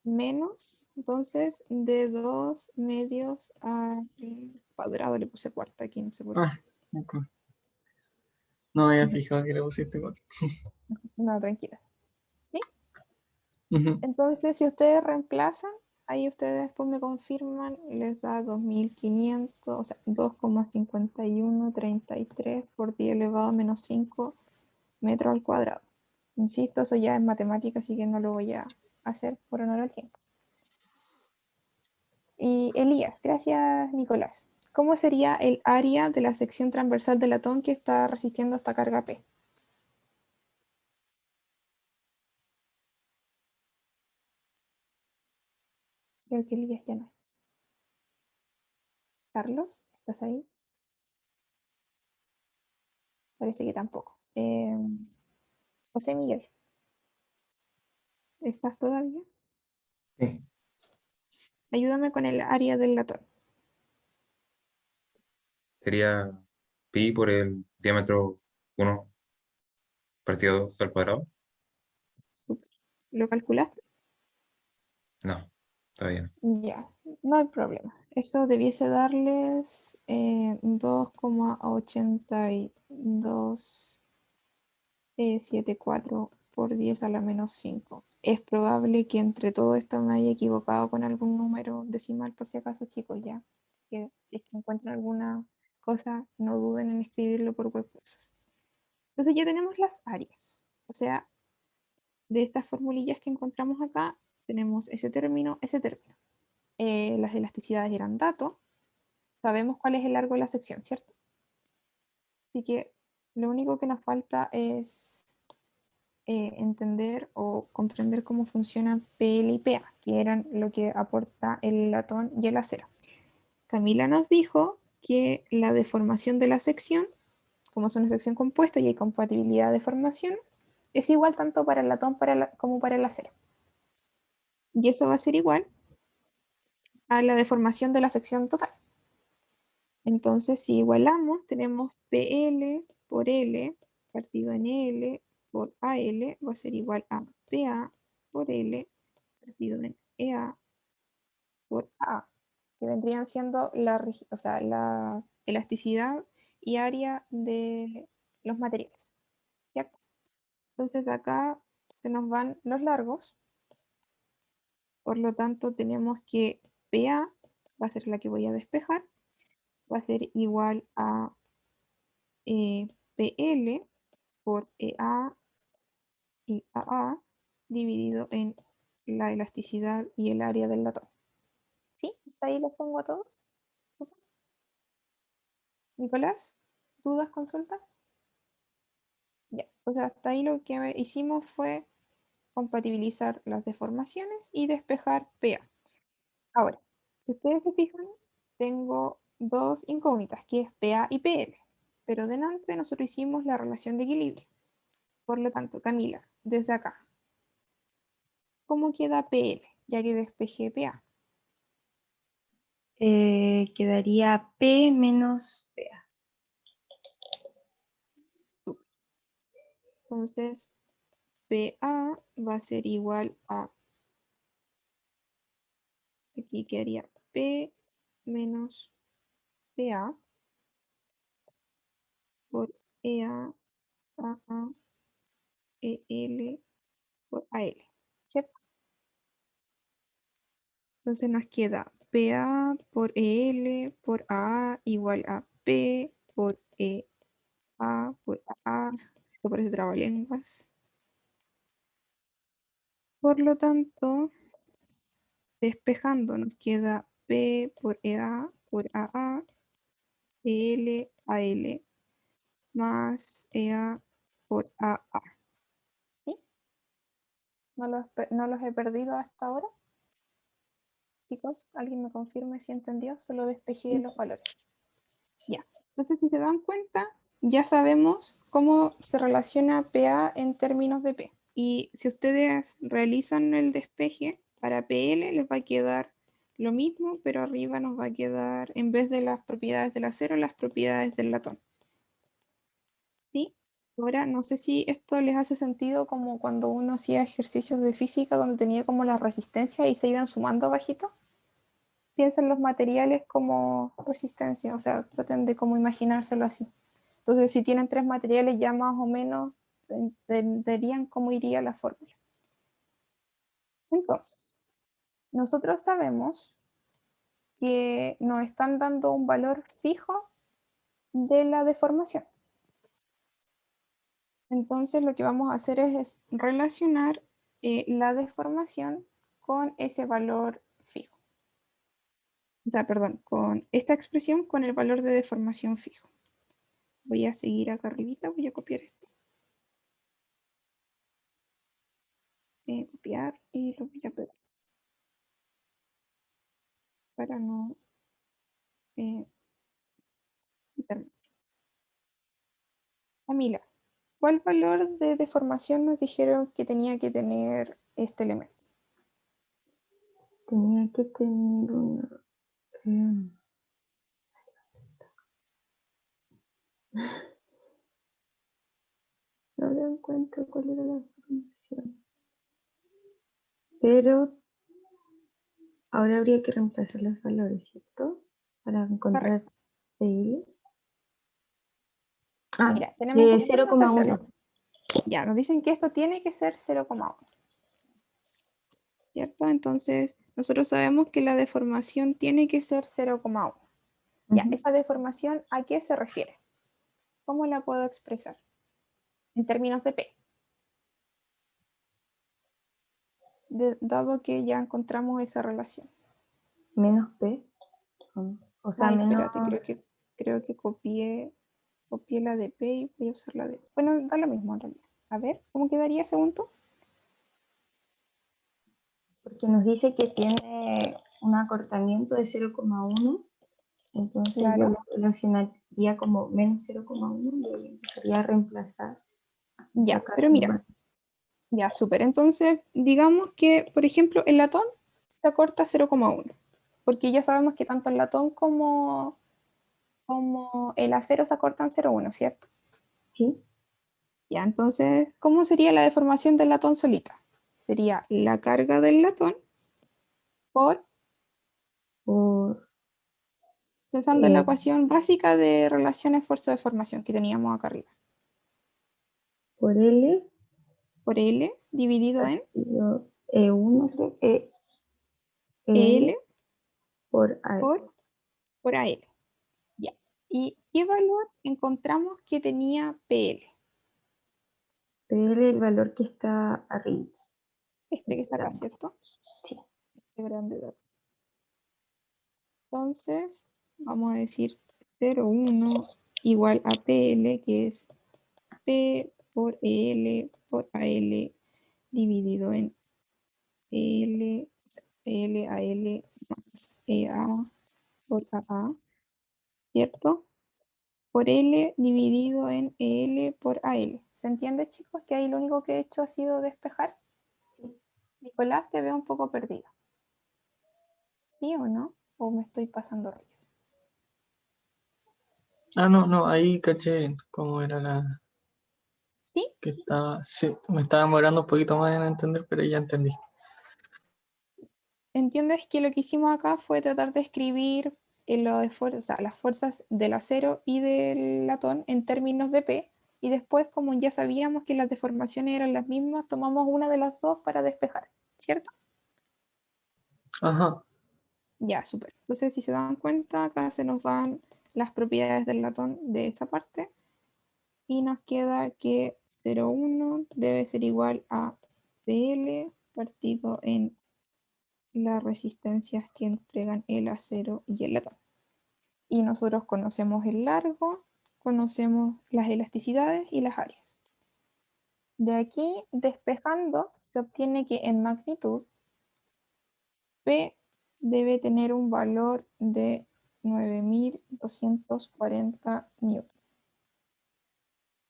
Menos, entonces, de 2 medios al cuadrado, le puse cuarta aquí, no sé por qué. Ah, ok. No me había fijado que le pusiste 4. No, tranquila. ¿Sí? Ujú. Entonces, si ustedes reemplazan, ahí ustedes después me confirman, les da 2500, o sea, 2,5133 por 10 elevado a menos 5 metros al cuadrado. Insisto, eso ya es matemática, así que no lo voy a hacer por honor al tiempo. Y Elías, gracias Nicolás. ¿Cómo sería el área de la sección transversal del latón que está resistiendo esta carga P? Creo que Elías ya no. Carlos, ¿estás ahí? Parece que tampoco. José Miguel, ¿estás todavía? Sí. Ayúdame con el área del latón. Sería pi por el diámetro 1 partido 2 al cuadrado. Súper. ¿Lo calculaste? No, todavía no. Ya, no hay problema. Eso debiese darles 2,8274 por 10 a la menos 5. Es probable que entre todo esto me haya equivocado con algún número decimal, por si acaso, chicos, ya. Que si es que encuentran alguna cosa, no duden en escribirlo por cualquier cosa. Entonces ya tenemos las áreas. O sea, de estas formulillas que encontramos acá, tenemos ese término, ese término. Las elasticidades eran datos. Sabemos cuál es el largo de la sección, ¿cierto? Así que lo único que nos falta es entender o comprender cómo funcionan PL y PA, que eran lo que aporta el latón y el acero. Camila nos dijo que la deformación de la sección, como es una sección compuesta y hay compatibilidad de formaciones, es igual tanto para el latón como para el acero. Y eso va a ser igual a la deformación de la sección total. Entonces, si igualamos, tenemos PL por L partido en L por AL va a ser igual a PA por L partido en EA por A, que vendrían siendo o sea, la elasticidad y área de los materiales, ¿cierto? Entonces acá se nos van los largos, por lo tanto tenemos que PA va a ser la que voy a despejar, va a ser igual a PL por EA y AA dividido en la elasticidad y el área del latón. ¿Sí? ¿Hasta ahí los pongo a todos? Nicolás, ¿dudas, consultas? Ya, o sea, hasta ahí lo que hicimos fue compatibilizar las deformaciones y despejar PA. Ahora, si ustedes se fijan, tengo dos incógnitas, que es PA y PL, pero delante nosotros hicimos la relación de equilibrio. Por lo tanto, Camila, desde acá, ¿cómo queda PL? Ya que despejé PA. Quedaría P menos PA. Entonces, PA va a ser igual a, aquí quedaría P menos PA por EA, AA, EL por AL, ¿cierto? Entonces nos queda PA por EL por AA igual a P por EA por AA. Esto parece trabalenguas. Por lo tanto, despejando nos queda P por EA por AA, EL, AL más EA por AA. ¿Sí? ¿No los he perdido hasta ahora? Chicos, ¿alguien me confirme si entendió? Solo despejé los valores. Ya. Entonces, si se dan cuenta, ya sabemos cómo se relaciona PA en términos de P. Y si ustedes realizan el despeje para PL, les va a quedar lo mismo, pero arriba nos va a quedar, en vez de las propiedades del acero, las propiedades del latón. ¿Sí? Ahora, no sé si esto les hace sentido como cuando uno hacía ejercicios de física donde tenía como la resistencia y se iban sumando bajito. Piensen los materiales como resistencia, o sea, traten de como imaginárselo así. Entonces, si tienen 3 materiales, ya más o menos entenderían cómo iría la fórmula. Entonces, nosotros sabemos que nos están dando un valor fijo de la deformación. Entonces, lo que vamos a hacer es relacionar la deformación con ese valor fijo. O sea, perdón, con esta expresión con el valor de deformación fijo. Voy a seguir acá arribita, voy a copiar esto. Copiar y lo voy a pegar para no quitarme. Camila, ¿cuál valor de deformación nos dijeron que tenía que tener este elemento? Tenía que tener una... no lo encuentro cuál era la formación. Pero ahora habría que reemplazar los valores, ¿cierto? Para encontrar PL. Mira, tenemos dos formas de 0,1. hacerlo. Ya, nos dicen que esto tiene que ser 0,1. ¿Cierto? Entonces, nosotros sabemos que la deformación tiene que ser 0,1. Ya, esa deformación, ¿a qué se refiere? ¿Cómo la puedo expresar? En términos de P. Dado que ya encontramos esa relación. Menos P. O sea, Ay, menos... espérate, creo que copié la de P y voy a usar la de... Bueno, da lo mismo en realidad. A ver, ¿cómo quedaría según tú? Porque nos dice que tiene un acortamiento de 0,1. Entonces yo Claro. lo relacionaría como menos 0,1 y empezaría a reemplazar. Ya, sacar pero el mira, número. ya, súper. Entonces, digamos que, por ejemplo, el latón se acorta 0,1, porque ya sabemos que tanto el latón como el acero se acortan 0,1, ¿cierto? ¿Sí? Ya, entonces, ¿cómo sería la deformación del latón solita? Sería la carga del latón por, Por, pensando en la ecuación básica de relación esfuerzo-deformación que teníamos acá arriba, por L por L dividido en partido E1 creo que EL EL por AL. por AL. Ya. ¿Y qué valor encontramos que tenía PL? PL el valor que está arriba. Este que está acá, ¿cierto? Sí. Este grande de acá. Entonces, vamos a decir 0,1 igual a PL, que es P por EL por AL dividido en L, o sea, L a L más EA por AA, ¿cierto? Por L dividido en EL por AL. ¿Se entiende, chicos? Que ahí lo único que he hecho ha sido despejar. Nicolás, te veo un poco perdido. ¿Sí o no? ¿O me estoy pasando rollo? Ah, no, ahí caché cómo era la ¿Sí? que estaba. Sí, me estaba demorando un poquito más en entender, pero ya entendí. ¿Entiendes que lo que hicimos acá fue tratar de escribir o sea, las fuerzas del acero y del latón en términos de P? Y después, como ya sabíamos que las deformaciones eran las mismas, tomamos una de las dos para despejar, ¿cierto? Ajá. Ya, súper. Entonces, si se dan cuenta, acá se nos van las propiedades del latón de esa parte. Y nos queda que 0,1 debe ser igual a PL partido en las resistencias que entregan el acero y el latón. Y nosotros conocemos el largo, conocemos las elasticidades y las áreas. De aquí, despejando, se obtiene que en magnitud P debe tener un valor de 9.240 newton.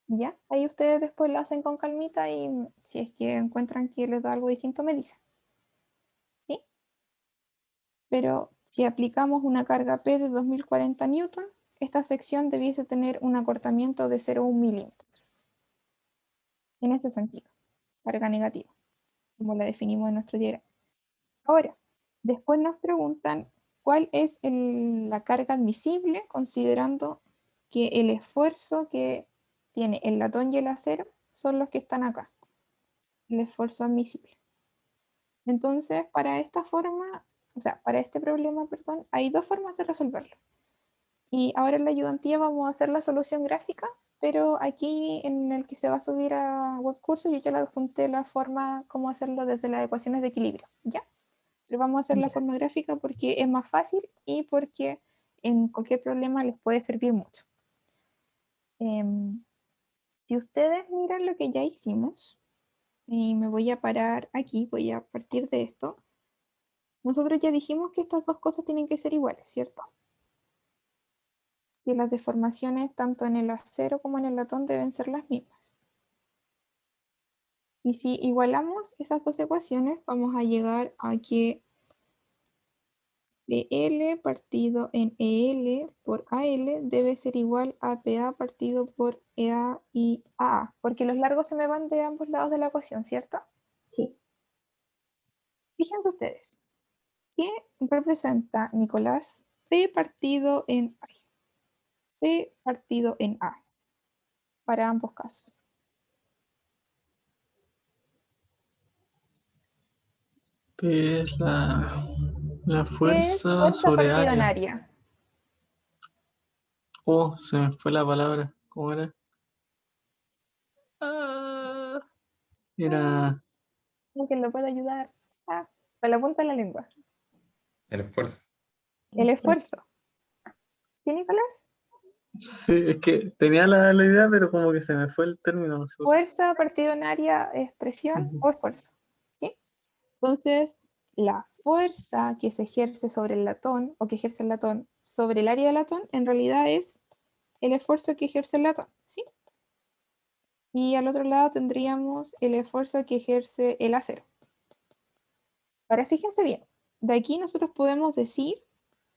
¿Ya? Ahí ustedes después lo hacen con calmita y si es que encuentran que les da algo distinto, me dicen. ¿Sí? Pero si aplicamos una carga P de 2040 newton, esta sección debiese tener un acortamiento de 0,1 milímetros. En ese sentido, carga negativa, como la definimos en nuestro diagrama. Ahora, después nos preguntan cuál es la carga admisible, considerando que el esfuerzo que tiene el latón y el acero son los que están acá, el esfuerzo admisible. Entonces, para esta forma, o sea, para este problema, perdón, hay dos formas de resolverlo. Y ahora en la ayudantía vamos a hacer la solución gráfica, pero aquí en el que se va a subir a webcurso yo ya le adjunté la forma cómo hacerlo desde las ecuaciones de equilibrio, ¿ya? Pero vamos a hacer la forma gráfica porque es más fácil y porque en cualquier problema les puede servir mucho. Si ustedes miran lo que ya hicimos, y me voy a parar aquí, voy a partir de esto. Nosotros ya dijimos que estas dos cosas tienen que ser iguales, ¿cierto? Que las deformaciones tanto en el acero como en el latón deben ser las mismas. Y si igualamos esas dos ecuaciones, vamos a llegar a que PL partido en EL por AL debe ser igual a PA partido por EA y AA, porque los largos se me van de ambos lados de la ecuación, ¿cierto? Sí. Fíjense ustedes, ¿qué representa, Nicolás, P partido en A? P partido en A, para ambos casos. P es la ¿Qué es fuerza fuerza sobre partido en área. área? Oh, se me fue la palabra. ¿Cómo era? Ah, era ¿Alguien lo puede ayudar? Ah, con la punta de la lengua. El esfuerzo. El esfuerzo. ¿Sí, Nicolás? sí, es que tenía la idea, pero como que se me fue el término. No sé por qué. Fuerza partido en área es presión Ujú. o esfuerzo. ¿Sí? Entonces, la fuerza que se ejerce sobre el latón o que ejerce el latón sobre el área del latón en realidad es el esfuerzo que ejerce el latón. ¿Sí? Y al otro lado tendríamos el esfuerzo que ejerce el acero. Ahora fíjense bien, de aquí nosotros podemos decir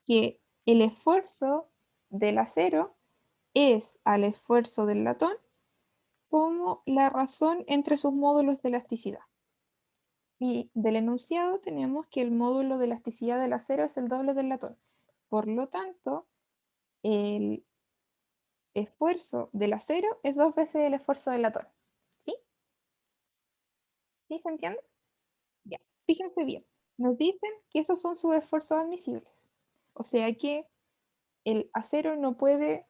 que el esfuerzo del acero es al esfuerzo del latón como la razón entre sus módulos de elasticidad. Y del enunciado tenemos que el módulo de elasticidad del acero es el doble del latón. Por lo tanto, el esfuerzo del acero es 2 veces el esfuerzo del latón. ¿Sí? ¿Sí se entiende? Ya, fíjense bien. Nos dicen que esos son sus esfuerzos admisibles. O sea que el acero no puede,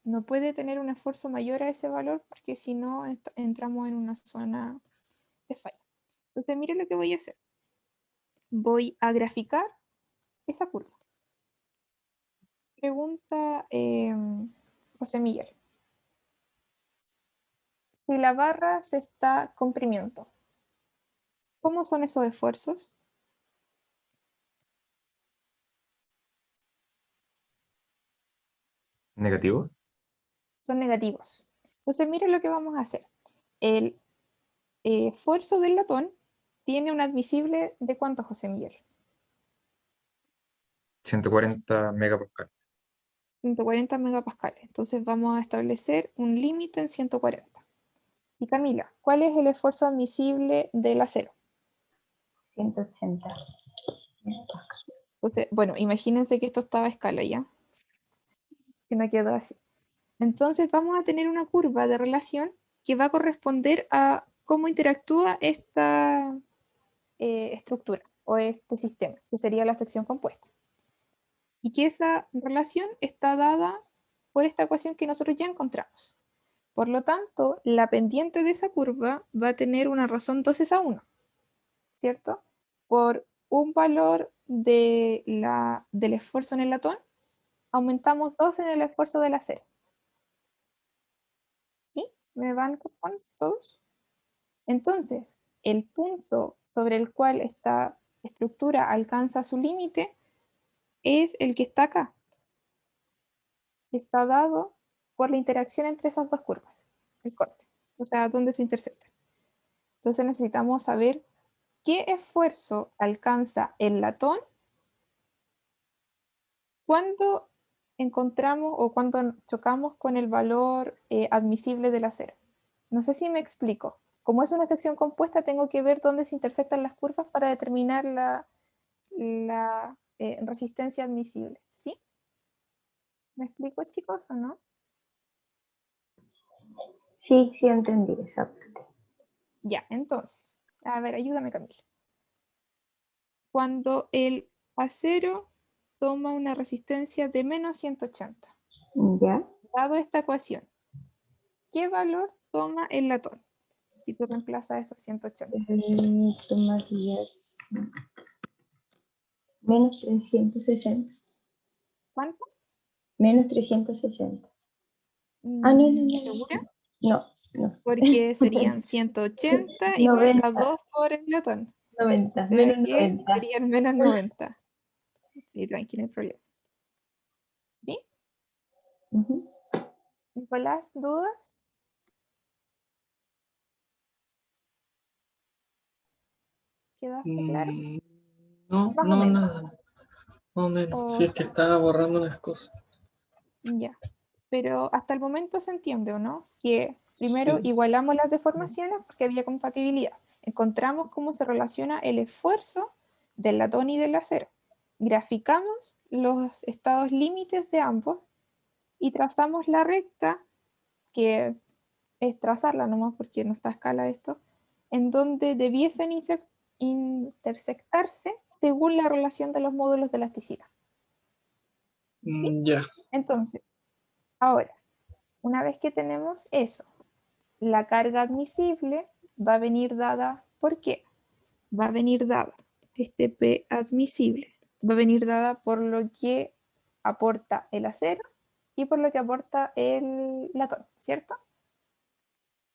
no puede tener un esfuerzo mayor a ese valor porque si no entramos en una zona de falla. Entonces, mire lo que voy a hacer. Voy a graficar esa curva. Pregunta José Miguel. Si la barra se está comprimiendo, ¿cómo son esos esfuerzos? Negativos. Son negativos. Entonces, mire lo que vamos a hacer. El esfuerzo del latón tiene un admisible de ¿cuánto, José Miguel? 140 megapascales. 140 megapascales. Entonces vamos a establecer un límite en 140. Y Camila, ¿cuál es el esfuerzo admisible del acero? 180. Entonces, bueno, imagínense que esto estaba a escala ya, que no quedó así. Entonces vamos a tener una curva de relación que va a corresponder a cómo interactúa esta estructura o este sistema, que sería la sección compuesta. Y que esa relación está dada por esta ecuación que nosotros ya encontramos. Por lo tanto, la pendiente de esa curva va a tener una razón 2:1, ¿cierto? Por un valor del esfuerzo en el latón, aumentamos 2 en el esfuerzo del acero. ¿Sí? ¿Me van con todos? Entonces, el punto sobre el cual esta estructura alcanza su límite es el que está acá, que está dado por la interacción entre esas dos curvas. el corte, o sea, dónde se intersecta. Entonces necesitamos saber qué esfuerzo alcanza el latón cuando encontramos o cuando chocamos con el valor admisible del acero. No sé si me explico. Como es una sección compuesta, tengo que ver dónde se intersectan las curvas para determinar la resistencia admisible. ¿Sí? ¿Me explico, chicos, o no? Sí, sí entendí esa parte. Ya, entonces, a ver, ayúdame, Camila. Cuando el acero toma una resistencia de menos 180, ¿Ya? dado esta ecuación, ¿qué valor toma el latón si tú reemplazas esos 180? Tomarías menos 360. ¿Cuánto? Menos 360. Ah, no. ¿Segura? No, no. Porque serían 180 y por 90, las 2 por el latón. 90, O sea menos que 90. serían menos 90. Sí, tranquilo, no hay problema. ¿Sí? Ujú. Nicolás, ¿dudas? ¿Quedaste claro? Mm, no, Más o no, menos. nada. Más o menos. O Si es que sí, estaba borrando unas cosas. ya. Pero hasta el momento se entiende, ¿o no? Que primero Sí. igualamos las deformaciones porque había compatibilidad. Encontramos cómo se relaciona el esfuerzo del latón y del acero. Graficamos los estados límites de ambos y trazamos la recta, que es trazarla nomás porque no está a escala esto, en donde debiesen intersectarse según la relación de los módulos de elasticidad. ¿Sí? Ya. Entonces, ahora, una vez que tenemos eso, la carga admisible va a venir dada, ¿por qué? Va a venir dada, este P admisible, va a venir dada por lo que aporta el acero y por lo que aporta el latón, ¿cierto?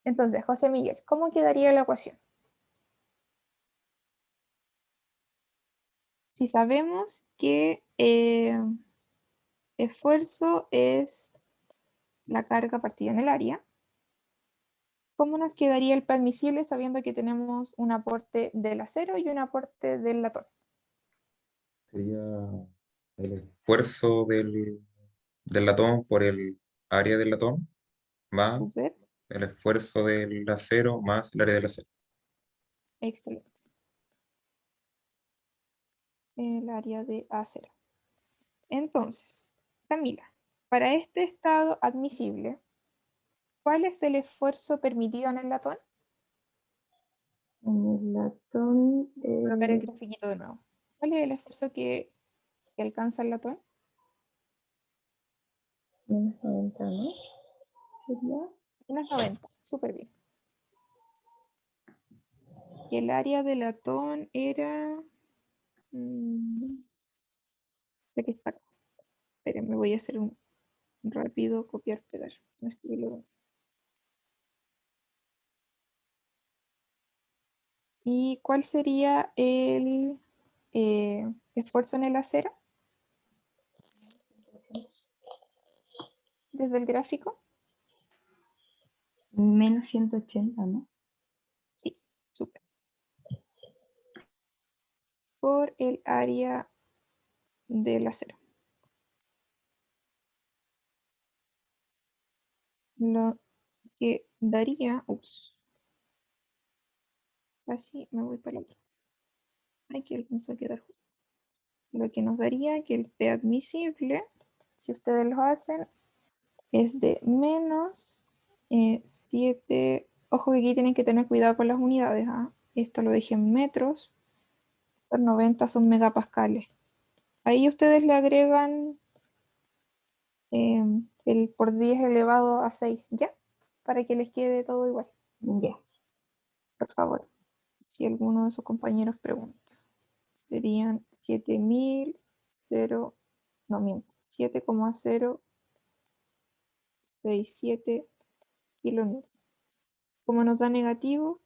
Entonces, José Miguel, ¿cómo quedaría la ecuación? Si sabemos que esfuerzo es la carga partida en el área, ¿cómo nos quedaría el P admisible sabiendo que tenemos un aporte del acero y un aporte del latón? Sería el esfuerzo del latón por el área del latón más Súper, el esfuerzo del acero más el área del acero. excelente. El área de acero. Entonces, Camila, para este estado admisible, ¿cuál es el esfuerzo permitido en el latón? En el latón, Voy a ver el grafiquito de nuevo. ¿Cuál es el esfuerzo que alcanza el latón? menos 90, ¿no? Sería Unos 90, súper bien. Y el área de latón era... sé que está acá. Esperen, voy a hacer un rápido copiar, pegar. No escribirlo. ¿Y cuál sería el esfuerzo en el acero desde el gráfico? menos 180, ¿no? Sí, súper. Por el área del acero. Lo que daría, casi me voy para el otro. Hay que alcanzó a quedar justo. Lo que nos daría que el P admisible, si ustedes lo hacen, es de menos 7. Ojo que aquí tienen que tener cuidado con las unidades. ¿Ah? Esto lo dije en metros. Estos 90 son megapascales. Ahí ustedes le agregan el por 10 elevado a 6, ¿ya? Para que les quede todo igual, Ya. por favor. Si alguno de sus compañeros pregunta. Serían 7000, no miento, 7,067 kilonewtons. Como nos da negativo,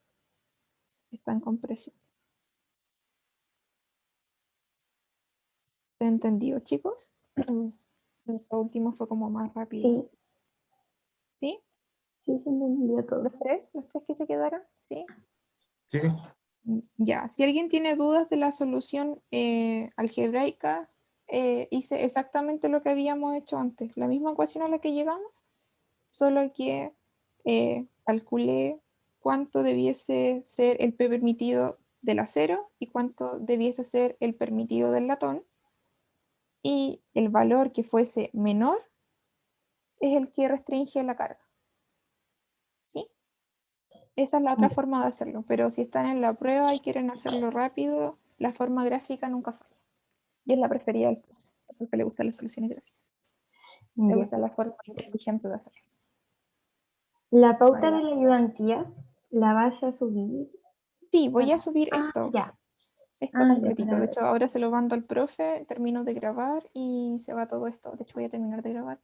están con presión. ¿Se entendido, chicos? Esto último fue como más rápido. Sí, ¿Sí? Sí, se me entendió todo. Los tres que se quedaron, ¿sí? Sí, sí. Ya, si alguien tiene dudas de la solución algebraica, hice exactamente lo que habíamos hecho antes, la misma ecuación a la que llegamos, solo que calculé cuánto debiese ser el P permitido del acero y cuánto debiese ser el permitido del latón, y el valor que fuese menor es el que restringe la carga. ¿Sí? Esa es la otra forma de hacerlo, pero si están en la prueba y quieren hacerlo rápido, la forma gráfica nunca falla. Y es la preferida del profe, porque le gustan las soluciones gráficas. Le Ya. gusta la forma inteligente de hacerlo. La pauta Vale. de la ayudantía la vas a subir. Sí, voy a subir Ah, esto ya. ya, ya, completito. para De ver. hecho, ahora se lo mando al profe, termino de grabar y se va todo esto. De hecho, voy a terminar de grabar.